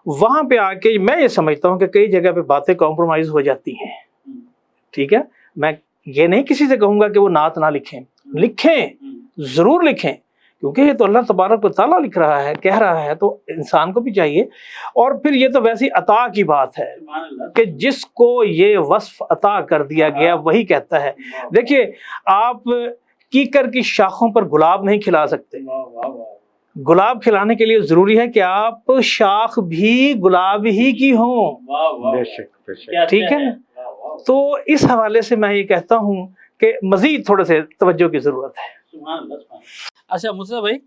वहाँ पे आके मैं ये समझता हूँ कि कई जगह पे बातें कॉम्प्रोमाइज़ हो जाती हैं, ठीक है। मैं ये नहीं किसी से कहूँगा कि वो नात ना लिखें, ज़रूर लिखें, क्योंकि ये तो अल्लाह तबारक व तआला लिख रहा है, कह रहा है, तो इंसान को भी चाहिए। और फिर ये तो वैसी अता की बात है कि जिसको ये वस्फ अता कर दिया गया वही कहता है। देखिए, आप कीकर की शाखों पर गुलाब नहीं खिला सकते। गुलाब खिलाने के लिए ज़रूरी है कि आप शाख भी गुलाब ही की हो, ठीक है ना। तो इस हवाले से मैं ये कहता हूँ कि मज़ीद थोड़े से तवज्जो की ज़रूरत है। अच्छा मुर्तज़ा भाई,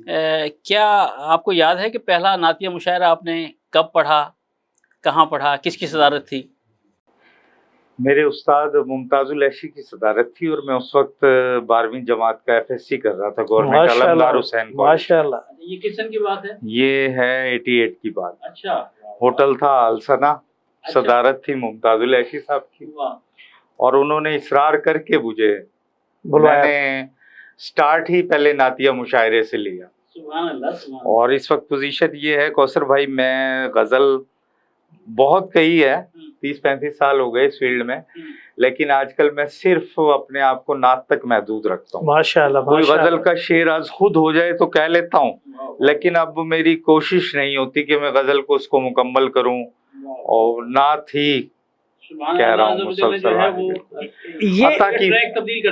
क्या आपको याद है कि पहला नातिया मुशायरा आपने कब पढ़ा, कहाँ पढ़ा, किसकी सदारत थी? मेरे उस्ताद मुमताजुल ऐशी की सदारत थी और मैं उस वक्त 12वीं जमात का FSC कर रहा था गवर्नमेंट अलमदार हुसैन कॉलेज। माशाल्लाह। ये किस सन की बात है? ये है 88 की बात। अच्छा। होटल था अलसना, सदारत थी मुमताजुल ऐशी साहब की, और उन्होंने इसरार करके मुझे, मैंने स्टार्ट ही पहले नातिया मुशायरे से लिया। सुभान अल्लाह। और इस वक्त पोजीशन ये है कौसर भाई, मैं गज़ल बहुत कही है, 30-35 साल हो गए इस फील्ड में, लेकिन आजकल मैं सिर्फ अपने आप को नात तक महदूद रखता हूँ। माशाल्लाह। कोई गज़ल का शेर आज खुद हो जाए तो कह लेता हूँ, लेकिन अब मेरी कोशिश नहीं होती कि मैं गज़ल को उसको मुकम्मल करूँ, और नात ही कह रहा हूँ मुसलसल।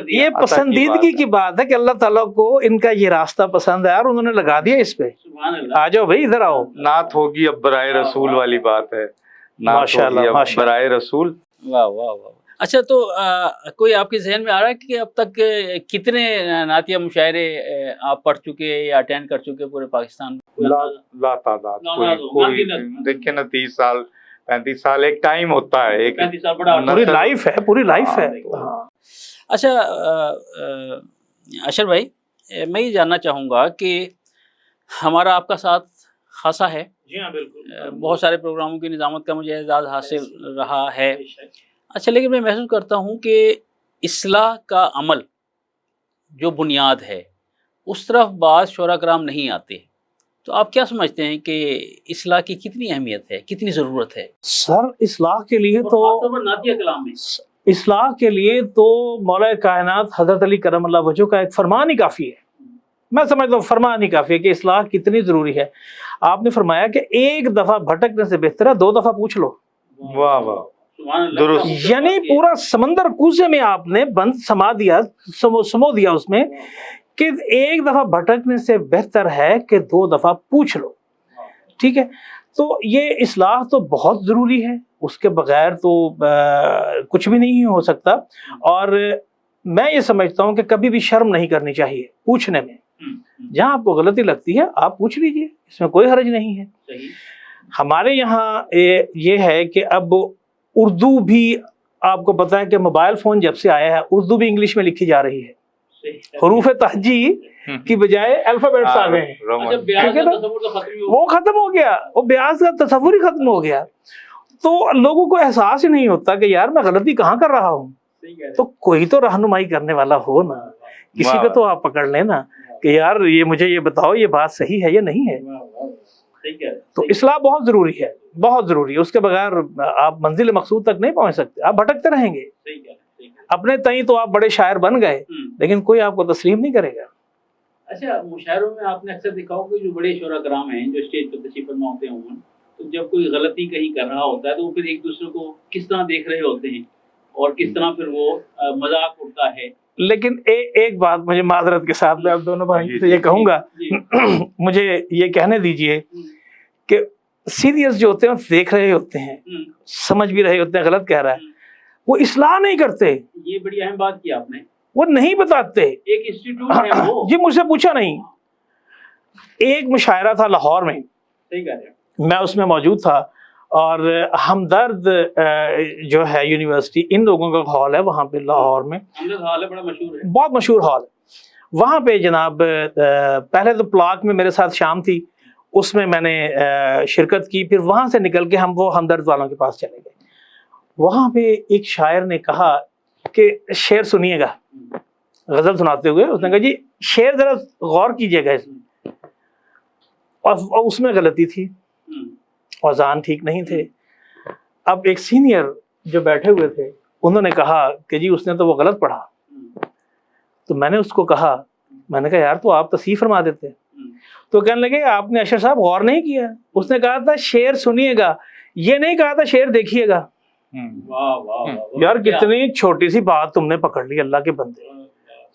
ये पसंदीदगी की बात है कि अल्लाह ताला को इनका ये रास्ता पसंद है और उन्होंने लगा दिया इस पे। आ जाओ भाई, इधर आओ। नात होगी अब बराए रसूल वाली बात है, माशाल्लाह बराए रसूल। वाह वाह वाह। अच्छा, तो कोई आपके जहन में आ रहा है कि अब तक कितने नातिया मुशायरे आप पढ़ चुके या अटेंड कर चुके पूरे पाकिस्तान में? ला तादाद कोई देखिए ना, 30 साल 35 साल एक टाइम होता है, एक पूरी लाइफ है, पूरी लाइफ है। अच्छा अशर भाई, मैं ये जानना चाहूँगा कि हमारा आपका साथ खासा है। जी हाँ, बिल्कुल। बहुत सारे प्रोग्रामों की निज़ामत का मुझे एजाज़ हासिल रहा है। अच्छा, लेकिन मैं महसूस करता हूँ कि इस्लाह का अमल जो बुनियाद है उस तरफ बाज़ शोरा कराम नहीं आते, तो आप क्या समझते हैं कि इस्लाह की कितनी अहमियत है, कितनी ज़रूरत है? सर, इस्लाह के लिए तो नातिया कलाम में इस्लाह के लिए तो मौला कायनात हज़रत अली करमल्लाहु वजहू का एक फरमान ही काफ़ी है। मैं समझता हूँ फरमान ही काफ़ी है कि इस्लाह कितनी ज़रूरी है। आपने फरमाया कि एक दफ़ा भटकने से बेहतर है 2 दफ़ा पूछ लो। वाह वाह, यानी पूरा समंदर कूजे में आपने बंद समा दिया, समो दिया उसमें, कि एक दफ़ा भटकने से बेहतर है कि 2 दफ़ा पूछ लो, ठीक है। तो ये इस्लाह तो बहुत ज़रूरी है, उसके बगैर तो कुछ भी नहीं हो सकता। और मैं ये समझता हूँ कि कभी भी शर्म नहीं करनी चाहिए पूछने में। जहाँ आपको गलती लगती है आप पूछ लीजिए, इसमें कोई हर्ज नहीं है। हमारे यहाँ ये है कि अब उर्दू भी, आपको पता है कि मोबाइल फ़ोन जब से आया है उर्दू भी इंग्लिश में लिखी जा रही है। हरूफ तहजी की बजाय अल्फ़ाबेट्स आ गए हैं, ठीक है ना। वो ख़त्म हो गया, वो ब्याज का तसव्वुर ही ख़त्म हो गया। तो लोगों को एहसास ही नहीं होता कि यार मैं गलती कहाँ कर रहा हूँ। तो कोई तो रहनुमाई करने वाला हो ना, किसी को तो आप पकड़ लेना कि यार ये मुझे ये बताओ, ये बात सही है या नहीं है। तो इस्लाह बहुत ज़रूरी है, बहुत ज़रूरी है। उसके बगैर आप मंजिल मकसूद तक नहीं पहुँच सकते, आप भटकते रहेंगे। अपने तई तो आप बड़े शायर बन गए, लेकिन कोई आपको तस्लीम नहीं करेगा। अच्छा, मुशायरों में आपने अक्सर देखा होगा कि जो बड़े शोरा कराम हैं जो स्टेज पर तशरीफ फरमा होते हैं, तो जब कोई गलती कहीं कर रहा होता है तो वो फिर एक दूसरे को किस तरह देख रहे होते हैं اور کس طرح پھر وہ مذاق اڑتا ہے. لیکن ایک بات مجھے معذرت کے ساتھ میں آپ دونوں بھائی سے یہ کہوں گا, مجھے یہ کہنے دیجئے کہ سینئرز جو ہوتے ہیں دیکھ رہے ہوتے ہیں, سمجھ بھی رہے ہوتے ہیں غلط کہہ رہا ہے, وہ اصلاح نہیں کرتے. یہ بڑی اہم بات کی آپ نے, وہ نہیں بتاتے. ایک انسٹیٹیوٹ ہے وہ. جی مجھ سے پوچھا نہیں. ایک مشاعرہ تھا لاہور میں, صحیح کہہ رہے ہیں, میں اس میں موجود تھا, اور ہمدرد جو ہے یونیورسٹی, ان لوگوں کا ہال ہے وہاں پہ لاہور میں, ہمدرد ہال ہے, بڑا مشہور ہے, بہت مشہور ہال. وہاں پہ جناب پہلے تو پلاک میں میرے ساتھ شام تھی, اس میں میں نے شرکت کی. پھر وہاں سے نکل کے ہم وہ ہمدرد والوں کے پاس چلے گئے. وہاں پہ ایک شاعر نے کہا کہ شعر سنیے گا, غزل سناتے ہوئے اس نے کہا جی شعر ذرا غور کیجیے گا اس میں. اور اس میں غلطی تھی, اوزان ٹھیک نہیں تھے. اب ایک سینئر جو بیٹھے ہوئے تھے انہوں نے کہا کہ جی اس نے تو وہ غلط پڑھا. تو میں نے اس کو کہا, میں نے کہا یار تو آپ تصحیح فرما دیتے. تو کہنے لگے آپ نے اشرف صاحب غور نہیں کیا, اس نے کہا تھا شعر سنیے گا, یہ نہیں کہا تھا شعر دیکھیے گا. یار کتنی چھوٹی سی بات تم نے پکڑ لی, اللہ کے بندے,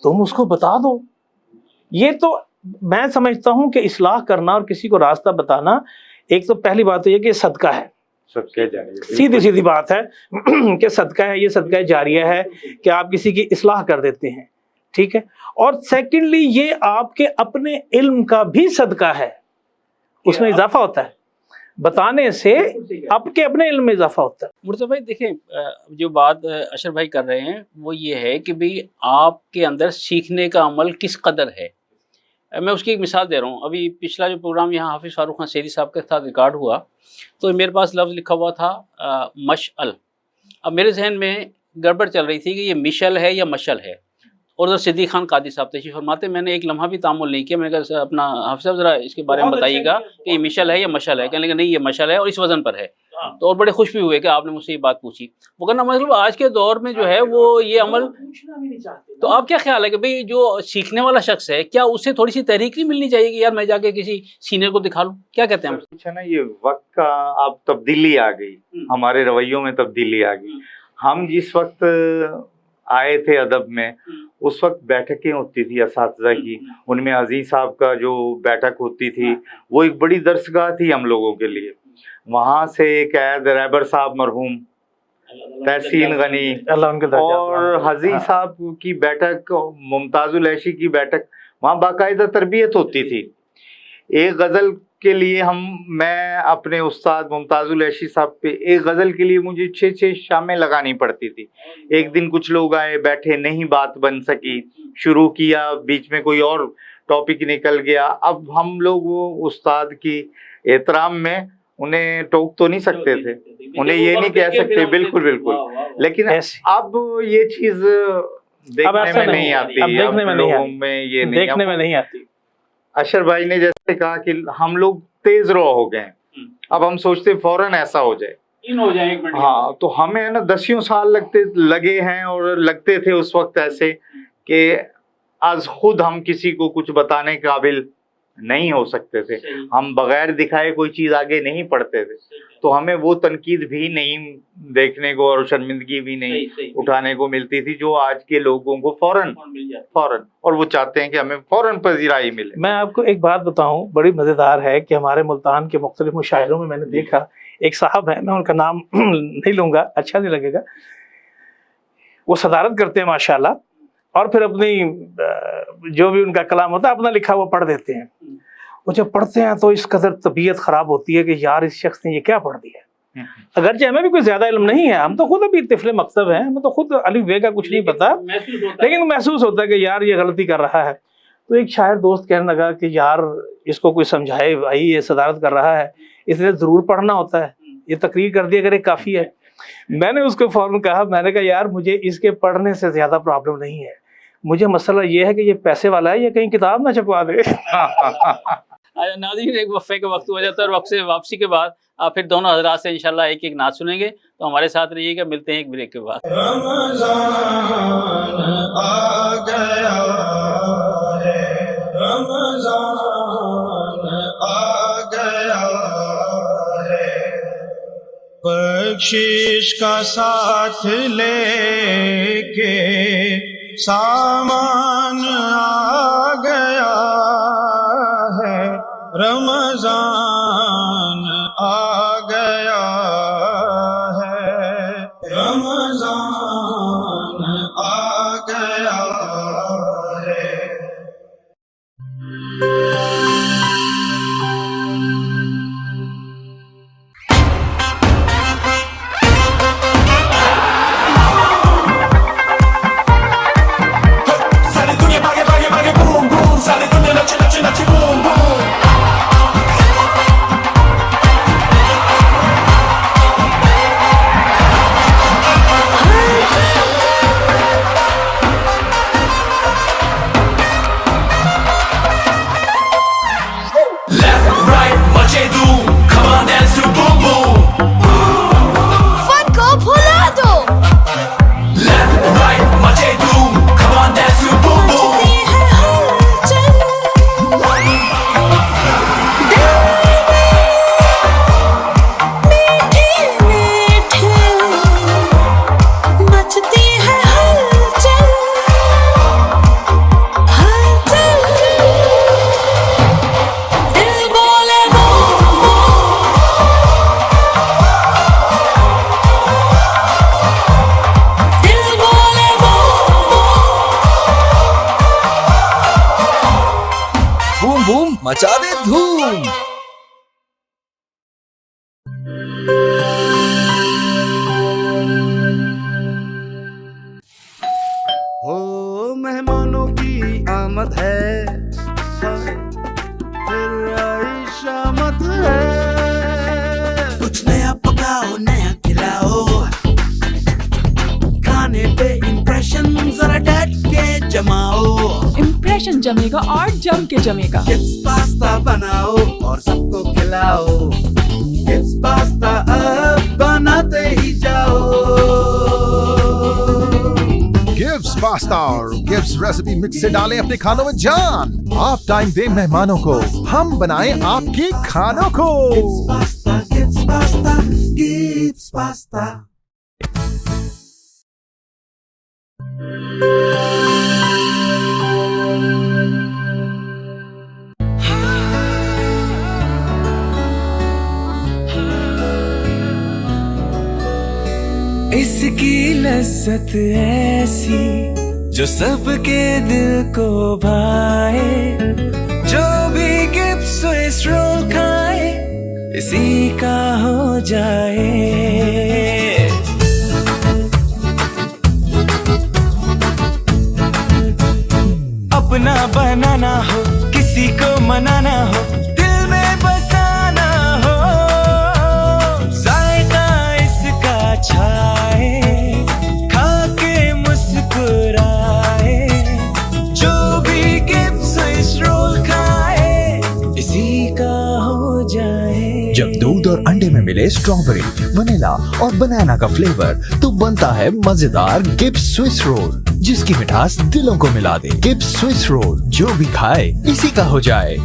تم اس کو بتا دو. یہ تو میں سمجھتا ہوں کہ اصلاح کرنا اور کسی کو راستہ بتانا, ایک تو پہلی بات تو یہ کہ صدقہ ہے, سیدھی بات ہے کہ صدقہ ہے, یہ صدقہ جاریہ ہے کہ آپ کسی کی اصلاح کر دیتے ہیں, ٹھیک ہے. اور سیکنڈلی یہ آپ کے اپنے علم کا بھی صدقہ ہے, اس میں اضافہ ہوتا ہے, بتانے سے آپ کے اپنے علم میں اضافہ ہوتا ہے. مرتضی بھائی دیکھیں, جو بات اشرف بھائی کر رہے ہیں وہ یہ ہے کہ بھئی آپ کے اندر سیکھنے کا عمل کس قدر ہے. میں اس کی ایک مثال دے رہا ہوں. ابھی پچھلا جو پروگرام یہاں حافظ فاروق خان سیری صاحب کے ساتھ ریکارڈ ہوا تو میرے پاس لفظ لکھا ہوا تھا مشعل. اب میرے ذہن میں گڑبڑ چل رہی تھی کہ یہ مشعل ہے یا مشعل ہے, اور ادھر صدیق خان قادری صاحب تشریف فرماتے. میں نے ایک لمحہ بھی تعامل نہیں کیا, میں نے کہا اپنا حافظ صاحب ذرا اس کے بارے میں بتائیے گا کہ یہ مشعل ہے یا مشعل ہے. کہنے لگے نہیں یہ مشعل ہے اور اس وزن پر ہے. تو اور بڑے خوش بھی ہوئے کہ آپ نے مجھ سے یہ بات پوچھی. وہ کہنا مطلب آج کے دور میں جو ہے وہ یہ عمل, تو آپ کیا خیال ہے کہ بھئی جو سیکھنے والا شخص ہے کیا اسے تھوڑی سی تحریک نہیں ملنی چاہیے کہ یار میں جا کے کسی سینئر کو دکھا لوں؟ کیا کہتے ہیں ہم؟ اچھا نا, یہ وقت کا اب تبدیلی آ گئی, ہمارے رویوں میں تبدیلی آ گئی. ہم جس وقت آئے تھے ادب میں اس وقت بیٹھکیں ہوتی تھی اساتذہ کی, ان میں عزیز صاحب کا جو بیٹھک ہوتی تھی وہ ایک بڑی درسگاہ تھی ہم لوگوں کے لیے. وہاں سے قید رہبر صاحب مرحوم, تحسین غنی اور حزیز صاحب کی بیٹھک, ممتاز العیشی کی بیٹھک, وہاں باقاعدہ تربیت ہوتی تھی. ایک غزل کے لیے میں اپنے استاد ممتاز العیشی صاحب پہ ایک غزل کے لیے مجھے 6 شامیں لگانی پڑتی تھی. ایک دن کچھ لوگ آئے بیٹھے, نہیں بات بن سکی, شروع کیا, بیچ میں کوئی اور ٹاپک نکل گیا. اب ہم لوگ وہ استاد کی احترام میں انہیں ٹوک تو نہیں سکتے تھے, انہیں یہ نہیں کہہ سکتے, بالکل بالکل. لیکن اب یہ چیز دیکھنے میں نہیں آتی, دیکھنے میں نہیں آتی. اشر بھائی نے جیسے کہا کہ ہم لوگ تیز رو ہو گئے, اب ہم سوچتے فوراً ایسا ہو جائے. ہاں, تو ہمیں ہے نا 10 سال لگے ہیں اور لگتے تھے اس وقت ایسے کہ از خود ہم کسی کو کچھ بتانے قابل نہیں ہو سکتے تھے. ہم بغیر دکھائے کوئی چیز آگے نہیں پڑھتے تھے, تو ہمیں وہ تنقید بھی نہیں دیکھنے کو اور شرمندگی بھی نہیں اٹھانے کو ملتی تھی جو آج کے لوگوں کو فوراً, اور وہ چاہتے ہیں کہ ہمیں فوراً پذیرائی ملے. میں آپ کو ایک بات بتاؤں, بڑی مزیدار ہے کہ ہمارے ملتان کے مختلف مشاعروں میں نے دیکھا, ایک صاحب ہیں, میں ان کا نام نہیں لوں گا, اچھا نہیں لگے گا, وہ صدارت کرتے ہیں ماشاءاللہ, اور پھر اپنی جو بھی ان کا کلام ہوتا ہے اپنا لکھا وہ پڑھ دیتے ہیں. وہ جب پڑھتے ہیں تو اس قدر طبیعت خراب ہوتی ہے کہ یار اس شخص نے یہ کیا پڑھ دیا. اگرچہ ہمیں بھی کوئی زیادہ علم نہیں ہے, ہم تو خود ابھی طفل مکتب ہیں, ہمیں تو خود الف بے کا کچھ نہیں پتا, لیکن محسوس ہوتا ہے کہ یار یہ غلطی کر رہا ہے. تو ایک شاعر دوست کہنے لگا کہ یار اس کو کوئی سمجھائے, بھائی یہ صدارت کر رہا ہے, اس لیے ضرور پڑھنا ہوتا ہے, یہ تقریر کر دیا کرے کافی ہے. میں نے اس کو فوراً کہا, میں نے کہا یار مجھے اس کے پڑھنے سے زیادہ پرابلم نہیں ہے, مجھے مسئلہ یہ ہے کہ یہ پیسے والا ہے, یہ کہیں کتاب نہ چھپوا دے. ناظرین, ایک وقفے کا وقت ہو جاتا ہے, اور وقت سے واپسی کے بعد آپ پھر دونوں حضرات سے انشاءاللہ ایک ایک نعت سنیں گے, تو ہمارے ساتھ رہیے گا. ملتے ہیں ایک بریک کے بعد. رمضان آ گیا ہے, رمضان آ گیا ہے, پر बख्शिश का साथ लेके सामान आ गया है, रमजान आ गया है, रमजान आ गया है। मचा दे धूम। हो मेहमानों की आमद है, फिर आई शामत है। कुछ नया पकाओ, नया खिलाओ, खाने पे इम्प्रेशन जरा डट के जमाओ। इम्प्रेशन जमेगा और जम के जमेगा। चिप्स पास्ता बनाओ और सबको खिलाओ। चिप्स पास्ता अब बनाते ही जाओ। गिव्स पास्ता और गिव्स रेसिपी मिक्स से डालें अपने खानों में जान। आप टाइम दें मेहमानों को, हम बनाएं आपके खानों को। Gives pasta, gives pasta. इसकी लज्जत ऐसी जो सबके दिल को भाए, जो भी गिव्स स्विस रोल खाए इसी का हो जाए। अपना बनाना हो, किसी को मनाना हो, दिल में बसाना हो, जायका इसका छाए, खा के मुस्कुराए, जो भी गिव्स स्विस रोल खाए इसी का हो जाए। जब दूध और अंडे में मिले स्ट्रॉबेरी, वनीला और बनाना का फ्लेवर तो बनता है मजेदार गिव्स स्विस रोल, जिसकी मिठास दिलों को मिला दे। गिव्स स्विस रोल, जो भी खाए इसी का हो जाए।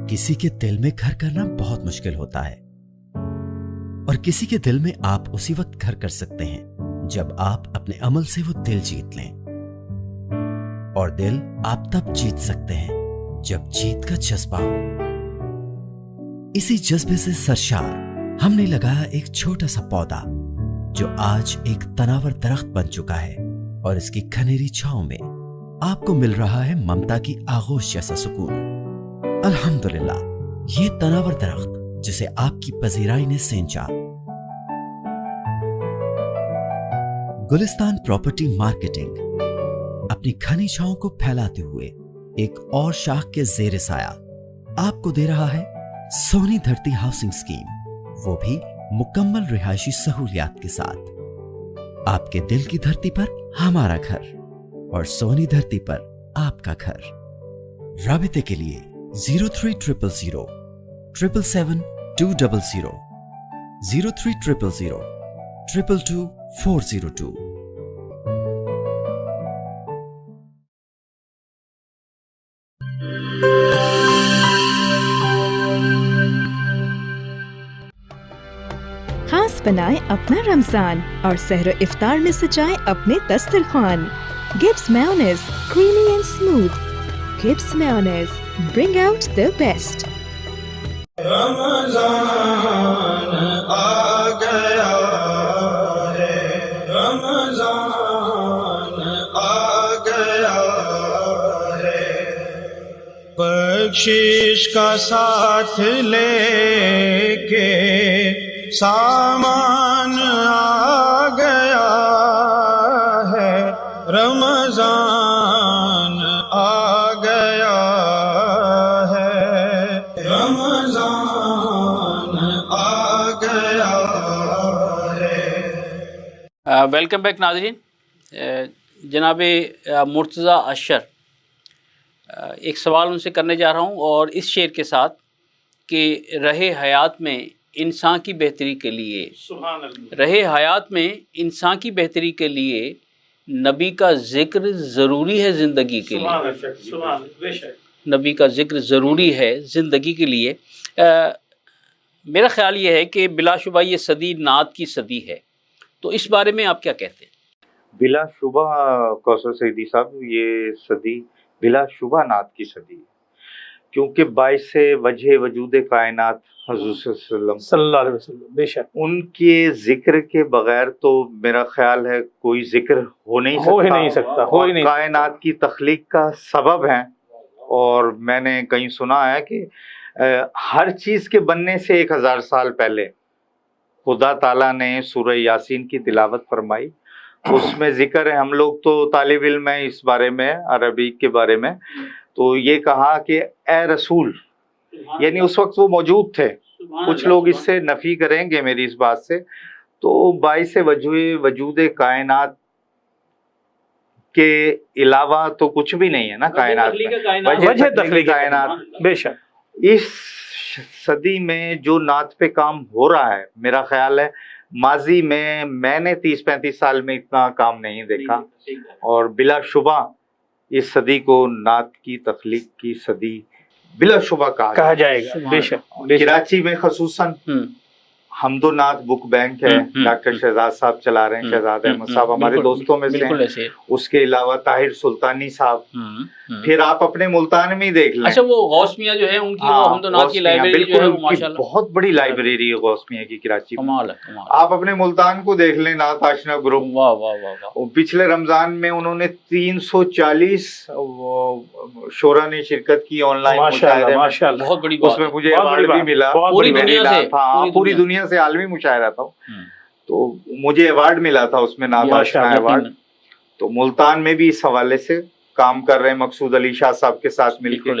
किसी के दिल में घर करना बहुत मुश्किल होता है और किसी के दिल में आप उसी वक्त घर कर सकते हैं जब आप अपने अमल से वो दिल जीत लें। और दिल आप तब जीत सकते हैं जब जीत का जज्बा हो। इसी जज्बे से सरशार हमने लगाया एक छोटा सा पौधा जो आज एक तनावर दरख्त बन चुका है और इसकी घनेरी छांव में आपको मिल रहा है ममता की आगोश जैसा सुकून। अल्हम्दुलिल्लाह, ये तनावर दरख्त जिसे आपकी पजीराई ने सेंचा। गुलिस्तान प्रॉपर्टी मार्केटिंग अपनी घनी छांव को फैलाते हुए एक और शाख के जेर साया आपको दे रहा है सोनी धरती हाउसिंग स्कीम, वो भी मुकम्मल रिहायशी सहूलियात के साथ। आपके दिल की धरती पर हमारा घर और सोनी धरती पर आपका घर। राबिते के लिए 0300 777 200 0300 222 402। खास बनाएं अपना रमजान और सहर इफ्तार में सजाएं अपने दस्तरखान। Gibbs mayonnaise, creamy and smooth. Gibbs mayonnaise, bring out the best। Ramzan आ गया है, रमजान आ गया है, बख्शिश का साथ लेके सामान आ गया है, रमजान आ गया है, रमजान आ गया है। वेलकम बैक नाज़रीन। जनाब मुर्तज़ा अशर, एक सवाल उनसे करने जा रहा हूँ और इस शेर के साथ कि रहे हयात में इंसान की बेहतरी के लिए, रहे हयात में इंसान की बेहतरी के लिए नबी का ज़िक्र ज़रूरी है ज़िंदगी के लिए। नबी का ज़िक्र ज़रूरी है ज़िंदगी के लिए। मेरा ख़्याल ये है कि बिलाशुबा ये सदी नात की सदी है, तो इस बारे में आप क्या कहते हैं? बिलाशुबा कौसर सईदी साहब, ये सदी बिलाशुबा नात की सदी है, क्योंकि बाइस वजह वजूद कायनात हुज़ूर सल्लल्लाहु अलैहि वसल्लम, बेशक उनके जिक्र के बगैर तो मेरा ख्याल है कोई जिक्र हो नहीं सकता। कायनात की तख्लीक का सबब है। और मैंने कहीं सुना है कि हर चीज़ के बनने से 1000 साल पहले खुदा ताला ने सूरह यासीन की तिलावत फरमाई। उसमें जिक्र है, हम लोग तो तालिब इल्म है इस बारे में, अरबी के बारे में, तो ये कहा कि ए रसूल, यानी उस वक्त वो मौजूद थे। कुछ लोग इससे नफ़ी करेंगे मेरी इस बात से, तो बाइस वजूद कायनात के अलावा तो कुछ भी नहीं है ना कायनात में, वजह तख्लीक कायनात। बेशक इस सदी में जो नात पे काम हो रहा है, मेरा ख्याल है माजी में मैंने 30-35 साल में इतना काम नहीं देखा, और बिलाशुबा इस सदी को नात की तख्लीक की सदी बिलाशुबा कहा जाएगा। बेशक कराची में खसूसन हमदो नात बुक बैंक है, डॉक्टर शहजाद साहब चला रहे हैं, शहजाद अहमद साहब हमारे दोस्तों में से हैं। उसके अलावा ताहिर सुल्तानी साहब, फिर आप अपने मुल्तान में ही देख लें। अच्छा, वो गौस मियां जो है उनकी वो हमदो नात की लाइब्रेरी जो है वो माशाल्लाह बहुत बड़ी लाइब्रेरी है गौस मियां की कराची में। आप अपने मुल्तान को देख लें, नात आशना ग्रुप, वाह वाह वाह। पिछले रमजान में उन्होंने 340 शोरा ने शिरकत की ऑनलाइन, माशाल्लाह बहुत बड़ी, उसमें मुझे अवार्ड भी मिला पूरी दुनिया से आलमी मुशायरा था, तो मुझे अवार्ड मिला था उसमें, नात आशना अवार्ड। तो मुल्तान में भी इस हवाले से काम कर रहे हैं मकसूद अली शाह साहब के साथ मिलकर,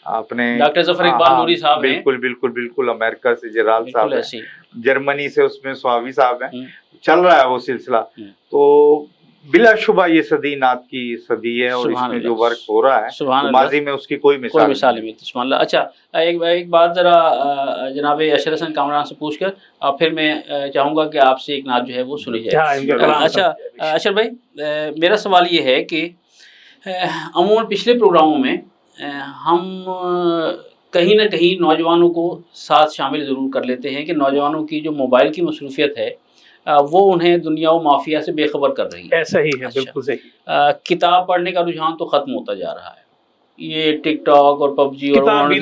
अपने डॉक्टर जफर इकबाल नूरी साहब हैं, बिल्कुल बिल्कुल बिल्कुल, अमेरिका से जराल साहब हैं, जर्मनी से उसमें स्वावी साहब हैं, चल रहा है वो सिलसिला। तो बिलाशुबा ये सदी नात की सदी है, और इसमें जो वर्क हो रहा है तो माजी में उसकी कोई मिसाल नहीं। सुभान। अच्छा, एक बात ज़रा जनाब अशर हसन कामरान से पूछकर फिर मैं चाहूँगा कि आपसे एक नात जो है वो सुनी जाए। अच्छा अशर भाई, मेरा सवाल ये है कि अमूमन पिछले प्रोग्रामों में हम कहीं ना कहीं नौजवानों को साथ शामिल ज़रूर कर लेते हैं कि नौजवानों की जो मोबाइल की मसरूफियत है वो उन्हें दुनिया व माफिया से बेखबर कर रही है। ऐसा ही है। अच्छा। बिल्कुल सही। किताब पढ़ने का रुझान तो ख़त्म होता जा रहा है, ये टिकटॉक और पबजी और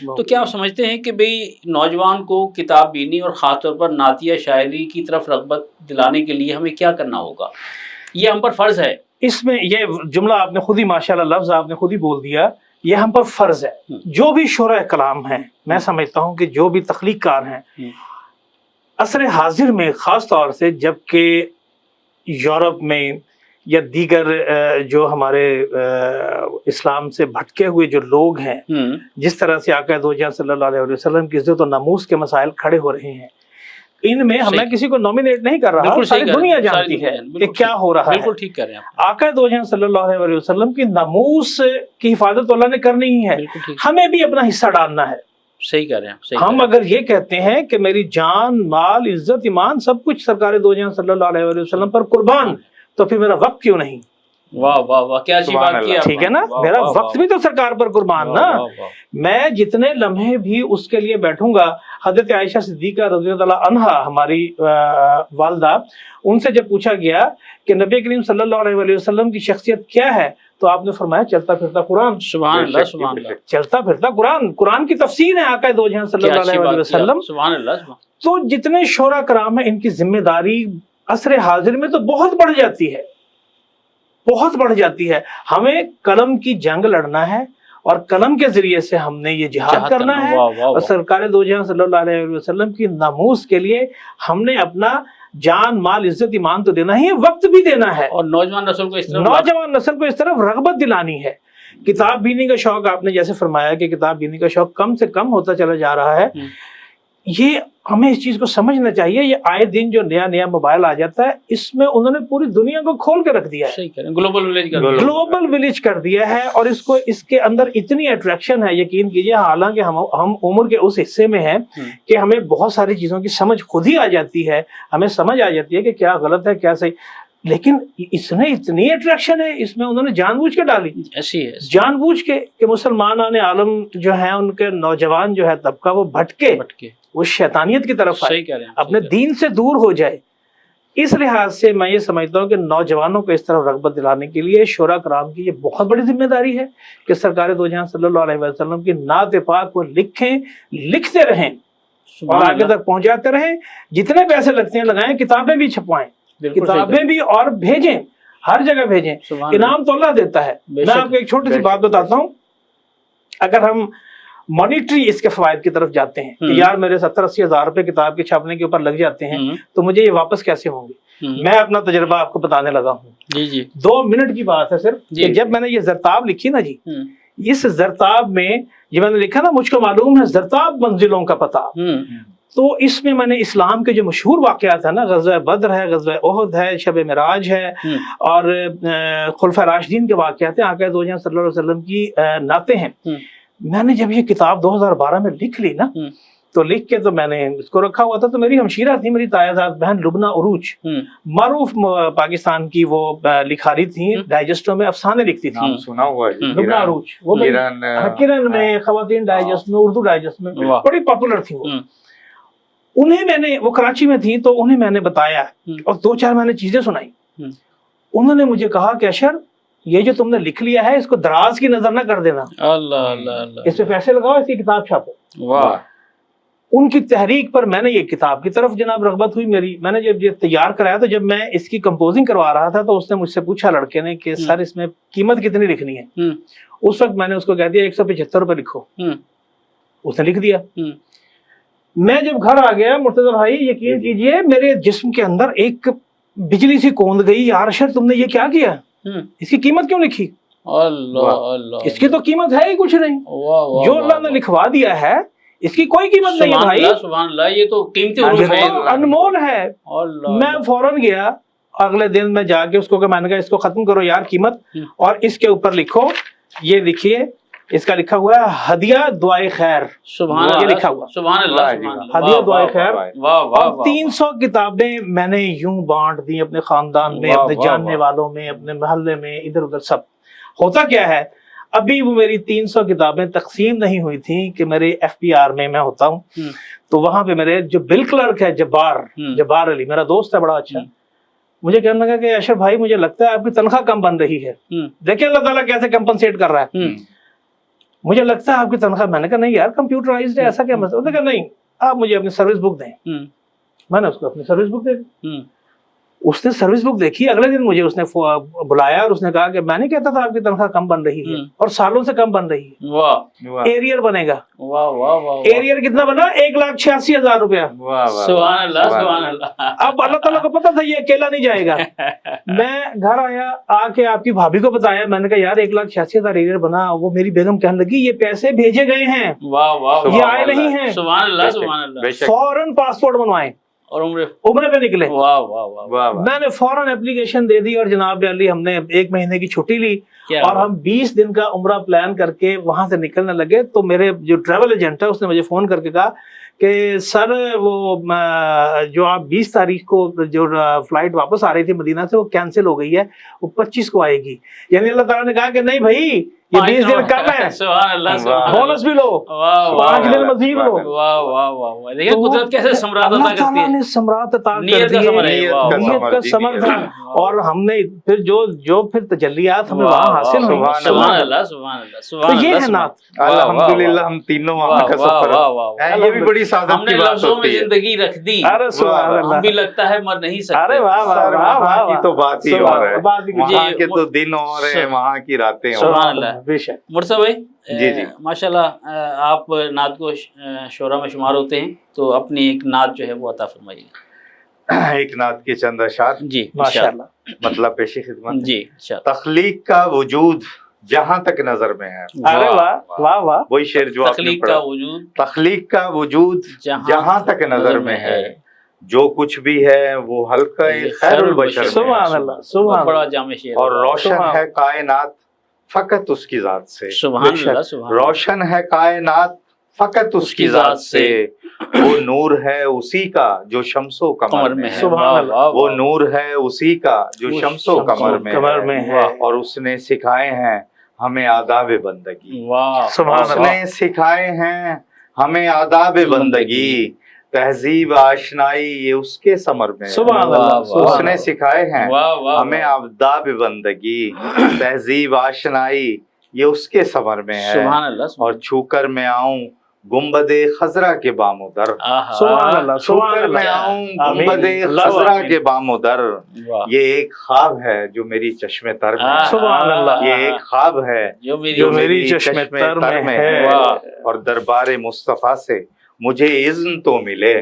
तो क्या आप समझते हैं कि भाई नौजवान को किताब बीनी और ख़ासतौर पर नातिया शायरी की तरफ रग़बत दिलाने के लिए हमें क्या करना होगा? ये हम पर फ़र्ज़ है। इसमें ये जुमला आपने खुद ही माशाल्लाह लफ्ज़ आपने खुद ही बोल दिया, ये हम पर फ़र्ज़ है। जो भी शुरा कलाम हैं, मैं समझता हूँ कि जो भी तख्लीक़कार हैं असर हाजिर में, ख़ास तौर से जबकि यूरोप में या दीगर जो हमारे इस्लाम से भटके हुए जो लोग हैं, जिस तरह से आका दो जहां सल्लल्लाहु अलैहि वसल्लम की इज्जत और नमूस के मसाइल खड़े हो रहे हैं, इनमें मैं किसी को नॉमिनेट नहीं कर रहा, सारी दुनिया जानती है कि क्या हो रहा है। बिल्कुल ठीक कर रहे हैं। आका दो जहां सल्लल्लाहु अलैहि वसल्लम की नमूस की हिफाजत अल्लाह ने करनी ही है, हमें भी अपना हिस्सा डालना है। सही कह रहे हैं। हम अगर ये कहते हैं कि मेरी जान, माल, इज्जत, ईमान सब कुछ सरकार दो जहां सल्लल्लाहु अलैहि वसल्लम पर कुर्बान, तो फिर मेरा वक्त क्यों नहीं? वाह वाह वाह, क्या अच्छी बात की। ठीक है ना, मेरा वक्त भी तो सरकार पर कुर्बान ना। मैं जितने लम्हे भी उसके लिए बैठूंगा। हजरत आयशा सिद्दीका रज़ियल्लाहु अन्हा हमारी वालदा, उनसे जब पूछा गया कि नबी करीम सल्लल्लाहु अलैहि वसल्लम की शख्सियत क्या है, तो आपने फरमाया चलता फिरता कुरान। सुभान अल्लाह, सुभान अल्लाह। चलता फिरता कुरान, कुरान की तफसीर है आका दो जहां सल्लल्लाहु अलैहि वसल्लम। सुभान अल्लाह। तो जितने शोरा कराम है, इनकी जिम्मेदारी असर हाजिर में तो बहुत बढ़ जाती है, बहुत बढ़ जाती है। हमें कलम की जंग लड़ना है और कलम के जरिए से हमने ये जिहाद करना है। और सरकार दो जहां सल्लल्लाहु अलैहि वसल्लम की नमूस के लिए हमने अपना जान, माल, इज्जत, ईमान तो देना ही है, वक्त भी देना है। और नौजवान नस्ल को इस तरफ रगबत दिलानी है। किताब बीनी का शौक, आपने जैसे फरमाया कि किताब बीनी का शौक कम से कम होता चला जा रहा है, ये हमें इस चीज को समझना चाहिए। ये आए दिन जो नया नया मोबाइल आ जाता है, इसमें उन्होंने पूरी दुनिया को खोल के रख दिया है, ग्लोबल विलेज कर दिया है। और इसको, इसके अंदर इतनी अट्रैक्शन है, यकीन कीजिए। हालांकि हम उम्र के उस हिस्से में हैं कि हमें बहुत सारी चीजों की समझ खुद ही आ जाती है, हमें समझ आ जाती है कि क्या गलत है क्या सही, लेकिन इसमें इतनी अट्रैक्शन है, इसमें उन्होंने जानबूझ के डाली। ऐसी है, जानबूझ के कि मुसलमान आलम जो है, उनके नौजवान जो है तबका, वो भटके वो शैतानियत की तरफ आए, अपने दीन से दूर हो जाए। इस लिहाज से मैं ये समझता हूँ कि नौजवानों को इस तरफ रगबत दिलाने के लिए शोरा कराम की ये बहुत बड़ी जिम्मेदारी है कि सरकार दो जहां सल्लल्लाहु अलैहि वसल्लम की नात पाक को लिखें, लिखते रहें और आगे तक पहुंचाते रहें। जितने पैसे लगते हैं लगाएं, किताबें भी छपवाएं, किताबें भी, और भेजें, हर जगह भेजें। इनाम तो अल्लाह देता है। मैं आपको एक छोटी सी बात बताता हूँ। अगर हम मॉनिटरी इसके फवायद की तरफ जाते हैं कि यार मेरे 70-80 हज़ार रुपए किताब के छापने के ऊपर लग जाते हैं, तो मुझे ये वापस कैसे होंगे? मैं अपना तजर्बा आपको बताने लगा हूँ। जी जी, 2 मिनट की बात है सिर्फ। कि जब मैंने ये ज़रताब लिखी ना जी, इस ज़रताब में ये मैंने लिखा ना, मुझको मालूम है ज़रताब मंजिलों का पता, तो इसमें मैंने इस्लाम के जो मशहूर वाक़यात है ना, ग़ज़वा बद्र है, ग़ज़वा उहद है, शब मिराज है, और खुलफ़ा राशिदीन के वाक़यात हैं, आका दो जहां सल्लल्लाहु अलैहि वसल्लम की नाते हैं। मैंने जब ये किताब 2012 में लिख ली ना, तो लिख के तो मैंने इसको रखा हुआ था। तो मेरी हमशीरा थी, मेरी तायाजाद बहन लुबना उरूज, मारूफ पाकिस्तान की वो लिखारी थी, डाइजेस्टों में अफसाने लिखती थी। सुना हुआ है लुबना उरूज, वो किरण में, खवातीन डाइजेस्ट में, उर्दू डाइजेस्ट में बड़ी पॉपुलर थी वो। उन्हें मैंने, वो कराची में थी, तो उन्हें मैंने बताया और 2-4 मैंने चीजें सुनाई। उन्होंने मुझे कहा कि अशर, ये जो तुमने लिख लिया है, इसको दराज की नजर ना कर देना। अल्लाह अल्लाह, इस पे पैसे लगाओ, इसकी किताब छापो। वाह। उनकी तहरीक पर मैंने ये किताब की तरफ जनाब रगबत हुई मेरी। मैंने जब ये तैयार कराया, तो जब मैं इसकी कंपोजिंग करवा रहा था, तो उसने मुझसे पूछा, लड़के ने, कि सर इसमें कीमत कितनी लिखनी है? उस वक्त मैंने उसको कह दिया 175 रुपए लिखो। उसने लिख दिया। मैं जब घर आ गया, मुर्तजा भाई यकीन कीजिए, मेरे जिस्म के अंदर एक बिजली सी कौंध गई। यार अशर, तुमने ये क्या किया? इसकी कीमत क्यों लिखी? अल्लाह अल्लाह, इसकी तो कीमत है ही कुछ नहीं। जो अल्लाह ने लिखवा दिया है, इसकी कोई कीमत नहीं है भाई। सुभान अल्लाह, ये तो कीमती हुरूफ है, अनमोल है। मैं फौरन गया, अगले दिन मैं जाके उसको, मैंने कहा इसको खत्म करो यार कीमत, और इसके ऊपर लिखो, ये लिखिए, इसका लिखा हुआ है हदिया दुआए खैर। सुभान अल्लाह, लिखा हुआ सुभान अल्लाह, हदिया दुआए खैर। और 300 किताबें मैंने यूं बांट दी अपने खानदान में, अपने जानने वालों में, अपने मोहल्ले में, इधर उधर सब। होता क्या है, अभी वो मेरी 300 किताबें तकसीम नहीं हुई थी कि मेरे FPR में मैं होता हूँ, तो वहां पे मेरे जो बिल क्लर्क है जब्बार अली, मेरा दोस्त है बड़ा अच्छा, मुझे कहने लगा कि अशरफ भाई मुझे लगता है आपकी तनख्वाह कम बन रही है। देखिए अल्लाह ताला कैसे कंपनसेट कर रहा है। मुझे लगता है आपकी तनख्वाह, मैंने कहा नहीं यार कंप्यूटराइज्ड है, ऐसा क्या मसला। उसने कहा नहीं आप मुझे अपनी सर्विस बुक दें। मैंने उसको अपनी सर्विस बुक दे दी। उसने सर्विस बुक देखी, अगले दिन मुझे उसने बुलाया और उसने कहा कि मैं नहीं कहता था आपकी तनख्वाह कम बन रही है और सालों से कम बन रही है। वाह, एरियर बनेगा। वाह वाह वाह, एरियर कितना बना? 1,86,000 रुपया। सुभान अल्लाह, सुभान अल्लाह। अब अल्लाह ताला को पता था ये अकेला नहीं जाएगा। मैं घर आया, आके आपकी भाभी को बताया, मैंने कहा यार 1,86,000 एरियर बना। वो मेरी बेगम कहने लगी ये पैसे भेजे गए हैं, वाह वाह, ये आए नहीं है। सुभान अल्लाह, सुभान अल्लाह। फौरन पासपोर्ट बनवाए और उम्रे पे निकले। वाह वाह वाह। मैंने फौरन एप्लीकेशन दे दी और जनाब अली हमने 1 महीने की छुट्टी ली और हम 20 दिन का उम्रा प्लान करके वहां से निकलने लगे। तो मेरे जो ट्रैवल एजेंट है उसने मुझे फोन करके कहा कि सर वो जो आप 20 तारीख को जो फ्लाइट वापस आ रही थी मदीना से वो कैंसिल हो गई है, वो 25 को आएगी। यानी अल्लाह ताला ने कहा कि नहीं भाई ये 20 दिन कम है, बोनस भी लो, 5 दिन मजीद लो। वाह वाह वाह, देखिए कुदरत कैसे सम्राट अता करती है। सम्राट अता नियत का समर है, नियत का समर था। और हमने फिर जो फिर तजल्लियात हमें वहाँ हासिल हुई। सुभान अल्लाह, सुभान अल्लाह, सुभान अल्लाह। तो ये है नात, अल्हम्दुलिल्लाह हम तीनों वहाँ का सफर, ये भी बड़ी सादत की बात होती है। जिंदगी रख दी, हम भी लगता है मर नहीं सकते। अरे वाह वाह वाह, की तो बात ही और है, वहाँ के तो दिन और है, वहाँ की रातें। सुभान अल्लाह। मुर्तज़ा भाई, जी जी माशाल्लाह आप नात को शोरा में शुमार होते हैं, तो अपनी एक नात जो है वो अता फरमाइए। एक नात के चंद अशार जी माशाल्लाह, मतलब पेशी खिदमत जी। तख्लीक का वजूद जहाँ तक नजर में है। अरे वाह वाह वाह, वही शेर जो आपने पढ़ा, तख्लीक का वजूद जहाँ तक नजर में है, जो कुछ भी है वो हल्का खैरुल बशर। सुभान अल्लाह, सुभान, बड़ा जामे शेर। और रोशन है कायनात फकत उसकी जात से। सुभान अल्लाह, सुभान। रोशन है कायनात फकत उसकी जात से, वो नूर है उसी का जो शम्सो कमर में है। सुभान अल्लाह, वो नूर है उसी का जो शम्सो कमर में है। और उसने सिखाए हैं हमें आदाब बंदगी। उसने सिखाए हैं हमें आदाब बंदगी, तहजीब आशनाई ये उसके समर में। उसने सिखाए हैं हमें आदाब बंदगी, तहजीब आशनाई ये उसके समर में है। और छूकर मैं आऊं गुम्बदे खजरा के बामोदर, छूकर मैं आऊं गुम्बदे खजरा के बामोदर, ये एक ख्वाब है जो मेरी चश्मे तर में है। ये एक ख्वाब है जो मेरी चश्मे तर में है। और दरबार मुस्तफा से मुझे इज़्न तो मिले,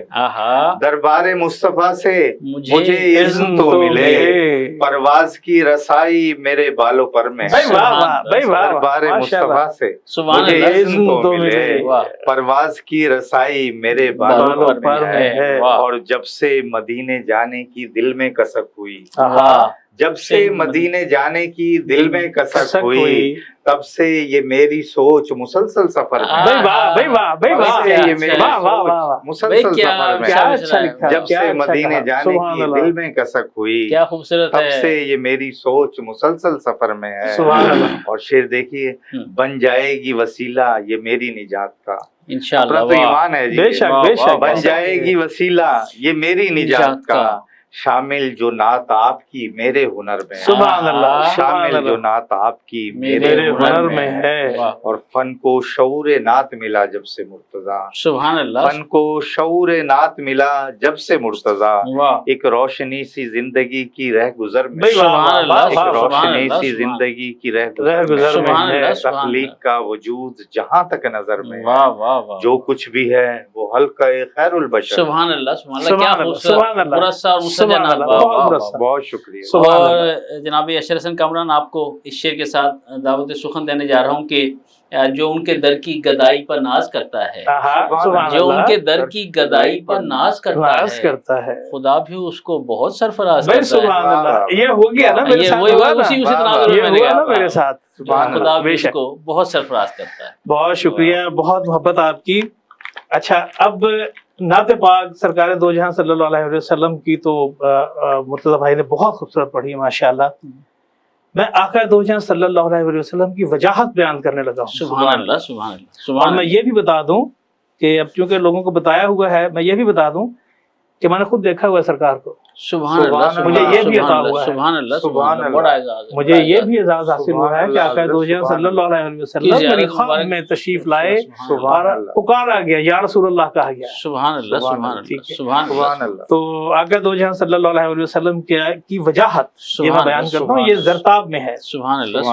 दरबार मुस्तफा से मुझे इज़्न तो मिले, परवाज की रसाई मेरे बालों पर में है। दरबार मुस्तफा से मुझे इज़्न तो मिले, परवाज की रसाई मेरे बालों पर में है। और जब से मदीने जाने की दिल में कसक हुई, जब से मदीने जाने की दिल में कसक हुई, तब से ये मेरी सोच मुसलसल सफर में। ये मेरी सोच मुसलसल सफर में। जब से मदीने जाने की दिल में कसक हुई, क्या खूबसूरत तब से ये मेरी सोच मुसलसल सफर में है। और शेर देखिए, बन जाएगी वसीला ये मेरी निजात का। इंशाअल्लाह, तो ईमान है जी, बेशक बन जाएगी वसीला ये मेरी निजात का। शामिल जो नात आपकी मेरे हुनर में, सुभान अल्लाह, शामिल जो नात आपकी मेरे हुनर में है। और फन को शऊर नात मिला जब से मुर्तजा, सुभान अल्लाह, फन को शऊर नात मिला जब से मुर्तजा, एक रोशनी सी जिंदगी की रह गुजर में, एक रोशनी सी जिंदगी की रह गुजर में, तख्लीक का वजूद जहाँ तक नजर में है, जो कुछ भी है वो हल्का खैरुल बशर। सुभान अल्लाह, सुभान अल्लाह, बहुत शुक्रिया। और जनाब अशर हसन कामरान, आपको इस शेर के साथ दावत सुखन देने जा रहा हूँ कि जो उनके दर की गदाई पर नाज करता है, जो उनके दर की गदाई पर नाज करता है, खुदा भी उसको बहुत सरफराज करता है। ये हो गया ना मेरे साथ, मेरे साथ, खुदा भी उसको बहुत सरफराज करता है। बहुत शुक्रिया, बहुत मोहब्बत आपकी। अच्छा, अब नाते पाक सरकार दो जहां सल्लल्लाहु अलैहि वसल्लम की तो मुर्तज़ा भाई ने बहुत खूबसूरत पढ़ी माशाल्लाह। मैं आका दो जहां सल्लल्लाहु अलैहि वसल्लम की वजाहत बयान करने लगा हूँ। सुभान अल्लाह, सुभान अल्लाह। और मैं ये भी बता दूं कि अब चूंकि लोगों को बताया हुआ है, मैं ये भी बता दूं कि मैंने खुद देखा हुआ है सरकार को। सुभान अल्लाह, मुझे ये भी अता हुआ है, सुभान अल्लाह, सुभान अल्लाह, बड़ा एजाज़ है, मुझे ये भी एजाज़ हासिल हुआ है कि आका दो जहां सल्लल्लाहु अलैहि वसल्लम मेरे ख्वाब में तशरीफ लाए और पुकारा गया, या रसूलुल्लाह कहा गया। सुभान अल्लाह, सुभान अल्लाह, सुभान अल्लाह। तो आका दो जहां सल्लल्लाहु अलैहि वसल्लम की वजाहत ये मैं बयान करता हूँ, ये ज़रताब में है। सुभान अल्लाह।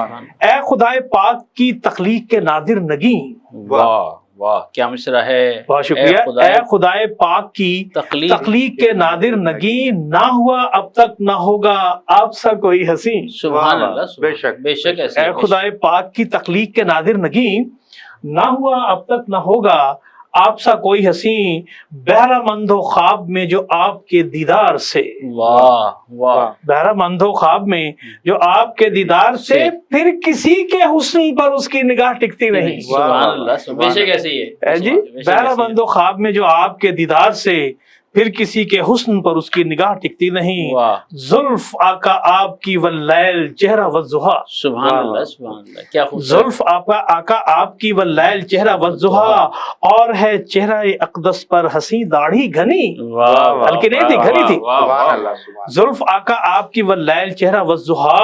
ए खुदाए पाक की तख्लीक के नादिर नगी, वाह वाह क्या मिसरा है। बहुत शुक्रिया। ए खुदाए पाक की तख्लीक के नादिर नगी, ना हुआ अब तक ना होगा आप सा कोई हसी। सुभान अल्लाह, बेशक बेशक ऐसे। ए खुदाए पाक की तख्लीक के नादिर नगी, ना हुआ अब तक ना होगा आप सा कोई हसी, बहरा मंदो ख्वाब में जो आपके दीदार से। वाह वाह। बहरा मंदो ख्वाब में जो आपके दीदार से, फिर किसी के हुस्न पर उसकी निगाह टिकती नहीं। सुभान अल्लाह, बेशक ऐसे ही है जी। बहरा मंदो ख्वाब में जो आपके दीदार से, फिर किसी के हुस्न पर उसकी निगाह टिकती नहीं। जुल्फ आका आपकी वल्लैल चेहरा वज़्ज़ुहा। सुभान अल्लाह, सुभान अल्लाह, क्या जुल्फ आका आपकी वल्लैल चेहरा वज़्ज़ुहा, और है चेहरा अक़दस पर हंसी दाढ़ी घनी। हल्की नहीं थी, घनी थी। जुल्फ आका आपकी वल्लैल चेहरा वज़्ज़ुहा,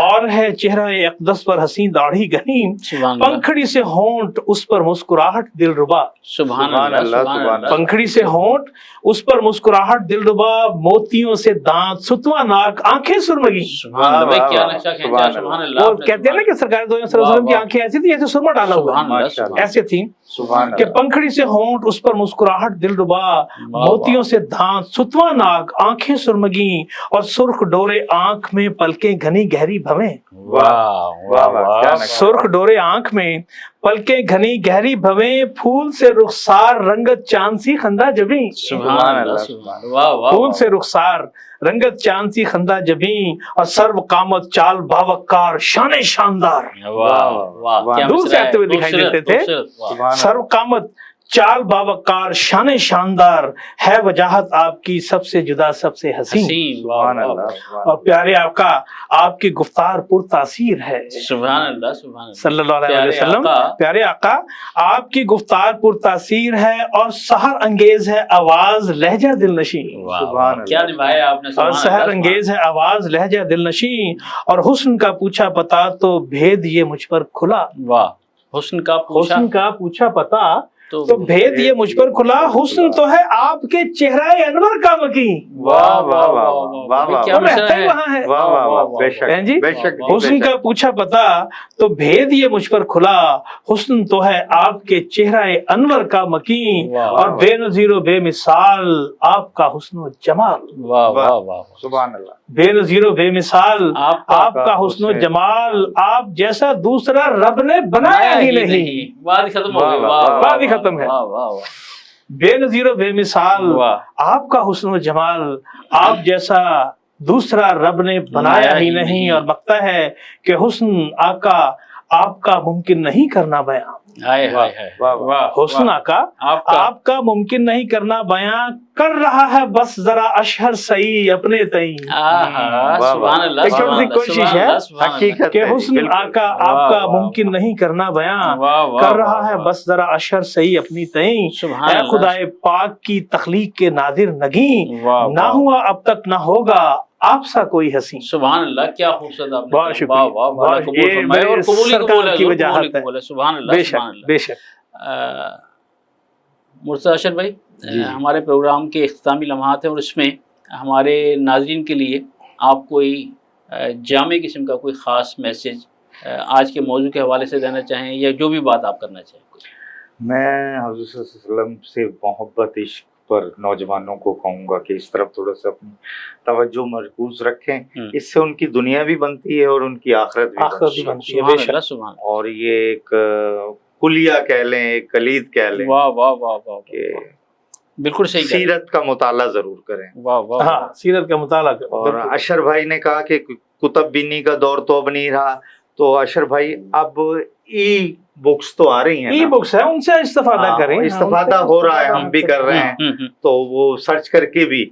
और है चेहरा अक़दस पर हंसी दाढ़ी घनी, पंखड़ी से होंठ उस पर मुस्कुराहट दिलरुबा। सुभान अल्लाह। पंखड़ी से होंठ उस पर मुस्कुराहट दिलरुबा, मोतियों से दांत सुतवा नाक आंखें सुरमगी। क्या नक्शा खींचा, सुभान अल्लाह। वो कहते हैं ना कि सरकार दो वसल्लम की आंखें ऐसी थी जैसे सुरमा डाला हुआ, ऐसे थी कि पंखड़ी से होंठ उस पर मुस्कुराहट दिलरुबा, मोतियों से दांत सुतवा नाक आंखें सुरमगी, और सुर्ख डोरे आंख में पलकें घनी गहरी भवें। सुर्ख डोरे आंख में पलकें घनी गहरी भवें, फूल से रुखसार रंगत चांद सी खंदा जबी। फूल से रुखसार रंगत चांद सी खंदा जबी, और सर्व कामत चाल बावकार शान शानदार। दूर से आते हुए दिखाई देते थे। सर्व कामत चाल बावकार शान शानदार, है वजाहत आपकी सबसे जुदा सबसे हसीन। और प्यारे आका आपकी गुफ्तार पुरतासीर है। सुभान अल्लाह, सुभान अल्लाह, सल्लल्लाहु अलैहि वसल्लम। प्यारे आका आपकी गुफ्तार पुरतासीर है, और सहर अंगेज है आवाज लहजा दिलनशी। क्या निभाया आपने। और सहर अंगेज है आवाज लहजा दिलनशी, और हुस्न का पूछा पता तो भेद ये मुझ पर खुला। वाह। हुस्न का पूछा पता तो भेद ये मुझ पर खुला, हुस्न तो है आपके चेहरा अनवर का मकी। वाह वाह वाह वाह, क्या रहता है वहाँ है। वाह वाह वाह, बेशक जी। हुस्न का पूछा पता तो भेद ये मुझ पर खुला, हुस्न तो है आपके चेहरा अनवर का मकी, और बेनजीरो बेमिसाल आपका हुस्न जमाल। वाह वाह वाह, सुभान अल्लाह। बेनजीरो बेमिसाल आपका हुस्न जमाल, आप जैसा दूसरा रब ने बनाया ही नहीं। बात खत्म हो गई, बात ही खत्म है। बेनजीरो बेमिसाल आपका हुस्न जमाल, आप जैसा दूसरा रब ने बनाया ही नहीं। और लगता है कि हुस्न आका आपका मुमकिन नहीं करना बयां। हुस्न आका आपका मुमकिन नहीं करना बयां, कर रहा है बस जरा अशहर सही अपने तई। एक छोटी सी कोशिश है कि हुस्न आका आपका मुमकिन नहीं करना बयां, कर रहा है बस जरा अशहर सही अपनी तई। खुदाए पाक की तख्लीक के नादिर नगी, ना हुआ अब तक ना होगा आप सा कोई हसी। सुभान अल्लाह, क्या खूबसूरत आपने। बहुत शुक्रिया। ये सरकार की वजाहत है। सुभान अल्लाह, बेशक बेशक। मुर्तज़ा अशर भाई, हमारे प्रोग्राम के इख्तितामी लम्हात हैं, और इसमें हमारे नाज़रीन के लिए आप कोई जामे किस्म का कोई ख़ास मैसेज आज के मौजू के हवाले से देना चाहें, या जो भी बात आप करना चाहें। मैं हुज़ूर सल्लल्लाहु अलैहि वसल्लम से मोहब्बत इश्क पर नौजवानों को कहूँगा कि इस तरफ थोड़ा सा अपनी तवज्जो मरकूज रखें, इससे उनकी दुनिया भी बनती है और उनकी आखिरत भी बनती है। और ये एक कुलिया कह लें, एक कलीद कह लें। वाह वाह वाह वाह, बिल्कुल सही। सीरत का मुताला जरूर करें। वाह वाह, हाँ, सीरत का मुताला करें। और अशर भाई ने कहा कि कुतुब बीनी का दौर तो अब नहीं रहा, तो अशर भाई अब ई बुक्स तो आ रही हैं, ई बुक्स है, उनसे इस्तेफादा करें। इस्तेफादा हो रहा है, हम भी कर रहे हैं, तो वो सर्च करके भी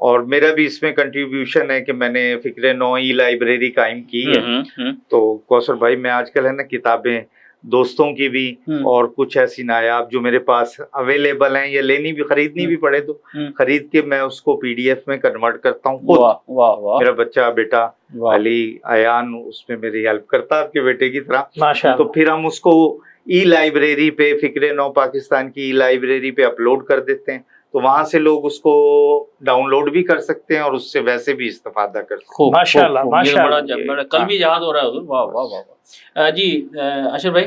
اور میرا بھی اس میں کنٹریبیوشن ہے کہ میں نے فکر نو ای لائبریری قائم کی ہے. تو کوثر بھائی میں آج کل ہے نا کتابیں دوستوں کی بھی اور کچھ ایسی نایاب جو میرے پاس اویلیبل ہیں یا لینی بھی خریدنی بھی پڑے تو خرید کے میں اس کو PDF میں کنورٹ کرتا ہوں خود. میرا بچہ بیٹا علی ایان اس میں میری ہیلپ کرتا ہے آپ کے بیٹے کی طرح. تو پھر ہم اس کو ای لائبریری پہ فکر نو پاکستان کی ای لائبریری پہ اپلوڈ کر دیتے ہیں. تو وہاں سے لوگ اس کو ڈاؤن لوڈ بھی کر سکتے ہیں اور اس سے ویسے بھی استفادہ کر سکتے ہیں. ماشاءاللہ ماشاءاللہ. کل بھی یاد ہو رہا ہے. واہ واہ واہ. جی اشرف بھائی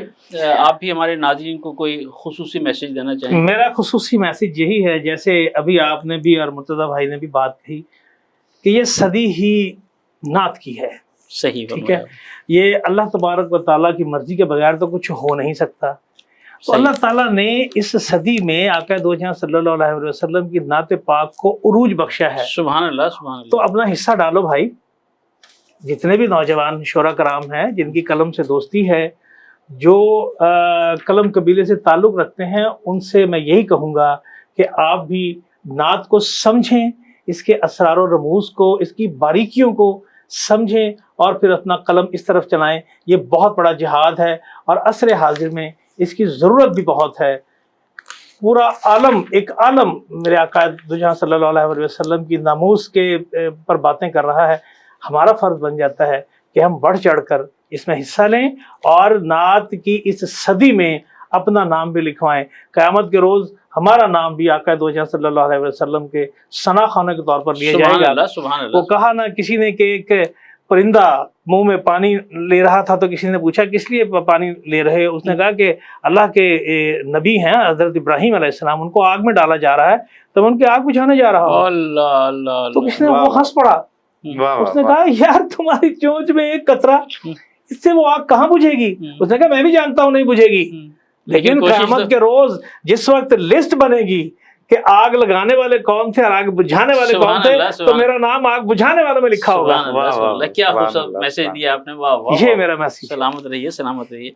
آپ بھی ہمارے ناظرین کو کوئی خصوصی میسج دینا چاہیں؟ میرا خصوصی میسج یہی ہے، جیسے ابھی آپ نے بھی اور مرتضیٰ بھائی نے بھی بات کہی کہ یہ صدی ہی نعت کی ہے. صحیح، ٹھیک ہے. یہ اللہ تبارک و تعالیٰ کی مرضی کے بغیر تو کچھ ہو نہیں سکتا. تو اللہ تعالیٰ نے اس صدی میں آقا دو جہاں صلی اللہ علیہ وسلم کی نعت پاک کو عروج بخشا ہے. سبحان اللہ سبحان اللہ. تو اپنا حصہ ڈالو بھائی. جتنے بھی نوجوان شعراء کرام ہیں جن کی قلم سے دوستی ہے، جو قلم قبیلے سے تعلق رکھتے ہیں، ان سے میں یہی کہوں گا کہ آپ بھی نعت کو سمجھیں، اس کے اسرار و رموز کو، اس کی باریکیوں کو سمجھیں اور پھر اپنا قلم اس طرف چلائیں. یہ بہت بڑا جہاد ہے اور عصر حاضر میں اس کی ضرورت بھی بہت ہے. پورا عالم، ایک عالم میرے آقا دو جہاں صلی اللہ علیہ وسلم کی ناموس کے پر باتیں کر رہا ہے. ہمارا فرض بن جاتا ہے کہ ہم بڑھ چڑھ کر اس میں حصہ لیں اور نعت کی اس صدی میں اپنا نام بھی لکھوائیں. قیامت کے روز ہمارا نام بھی آقا دو جہاں صلی اللہ علیہ وسلم کے ثنا خانے کے طور پر لیا جائے گا. وہ کہا نہ کسی نے کہ ایک پرندہ منہ میں پانی لے رہا تھا تو کسی نے پوچھا کس لیے پانی لے رہے؟ اس نے کہا کہ اللہ کے نبی ہیں حضرت ابراہیم علیہ السلام، ان کو آگ میں ڈالا جا رہا ہے تو میں ان کی آگ بجھانے جا رہا ہوں. تو کسی نے وہ ہنس پڑا. اس نے کہا یار تمہاری چونچ میں ایک قطرہ، اس سے وہ آگ کہاں بجھے گی؟ اس نے کہا میں بھی جانتا ہوں نہیں بجھے گی، لیکن قیامت کے روز جس وقت لسٹ بنے گی کہ آگ لگانے والے کون تھے اور آگ بجھانے والے کون تھے تو میرا نام آگ بجھانے والوں میں لکھا ہوگا. کیا خوبصورت میسج دیا آپ نے. یہ میرا میسج. سلامت رہیے سلامت رہیے.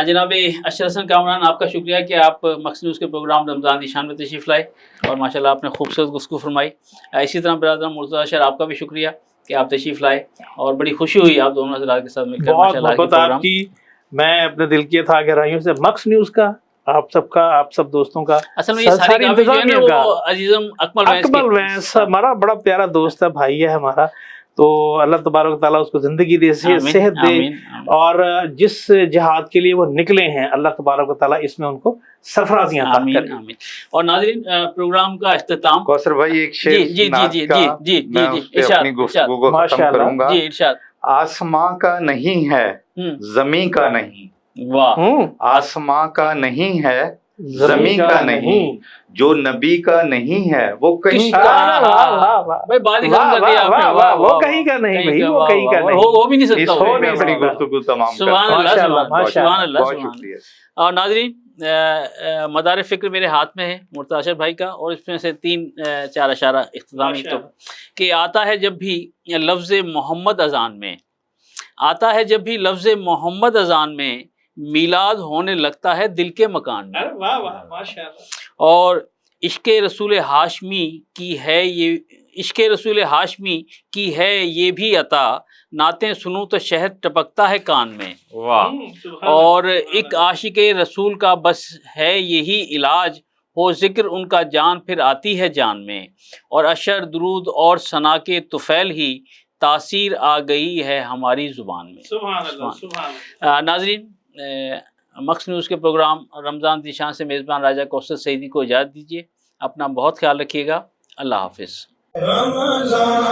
جناب اشرف حسن کامران، آپ کا شکریہ کہ آپ مکس نیوز کے پروگرام رمضان دی شان میں تشریف لائے اور ماشاءاللہ آپ نے خوبصورت گفتگو فرمائی. اسی طرح برادر مرتضیٰ اشر آپ کا بھی شکریہ کہ آپ تشریف لائے اور بڑی خوشی ہوئی آپ دونوں حضرات کے ساتھ مل کر. بہت محبت آپ کی. میں اپنے دل کی تھا گہرائیوں سے مکس نیوز کا، آپ سب کا، آپ سب دوستوں کا، اصل میں یہ ساری انتظامیہ کا. عزیزم اکمل وینس ہمارا بڑا پیارا دوست ہے، بھائی ہے ہمارا. تو اللہ تبارک تعالیٰ اس کو زندگی دے، صحت دے، اور جس جہاد کے لیے وہ نکلے ہیں اللہ تبارک تعالیٰ اس میں ان کو سرفرازیاں عطا کرے. اور ناظرین پروگرام کا اختتام کوثر بھائی ایک شعر اپنی گفتگو کو ختم کروں گا. آسماں کا نہیں ہے زمین کا نہیں، آسماں کا نہیں ہے زمین کا نہیں، جو نبی کا نہیں ہے وہ کہیں کا وہ کہیں کا نہیں، وہ کہیں کا نہیں، وہ بھی نہیں سکتا. اپنی گفتگو تمام. سبحان اللہ سبحان اللہ. بہت شکریہ. اور ناظرین مدار فکر میرے ہاتھ میں ہے مرتضیٰ اشر بھائی کا، اور اس میں سے 3-4 اشارہ اختتامی تو کہ آتا ہے جب بھی لفظ محمد اذان میں، آتا ہے جب بھی لفظ محمد اذان میں، میلاد ہونے لگتا ہے دل کے مکان میں. اور عشق رسول ہاشمی کی ہے یہ، عشق رسول ہاشمی کی ہے یہ بھی عطا، نعتیں سنوں تو شہد ٹپکتا ہے کان میں. اور ایک عاشق رسول کا بس ہے یہی علاج، ہو ذکر ان کا جان پھر آتی ہے جان میں. اور اشر درود اور ثنا کے طفیل ہی تاثیر آ گئی ہے ہماری زبان میں. سبحان اللہ سبحان اللہ. ناظرین مکس نیوز کے پروگرام رمضان دی شان سے میزبان راجہ کوثر سعیدی کو اجازت دیجیے. اپنا بہت خیال رکھیے گا. اللہ حافظ. رمضان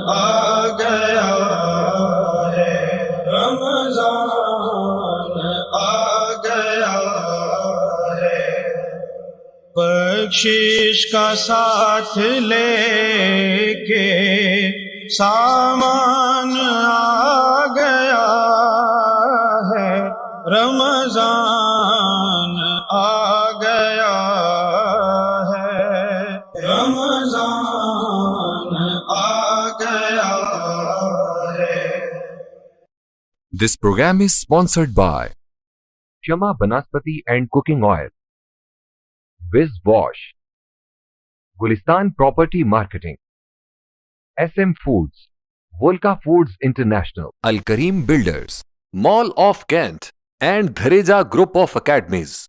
آ گیا ہے، رمضان آ گیا ہے، بخشش کا ساتھ لے کے سامان آ گیا ہے، رمضان آ گیا ہے، رمضان آ گیا ہے. This program is sponsored by Shama Banaspati and Cooking Oil, Wiz Wash, Gulistan Property Marketing, SM Foods, Volca Foods International, Al Kareem Builders, Mall of Kent and Dhareja Group of Academies.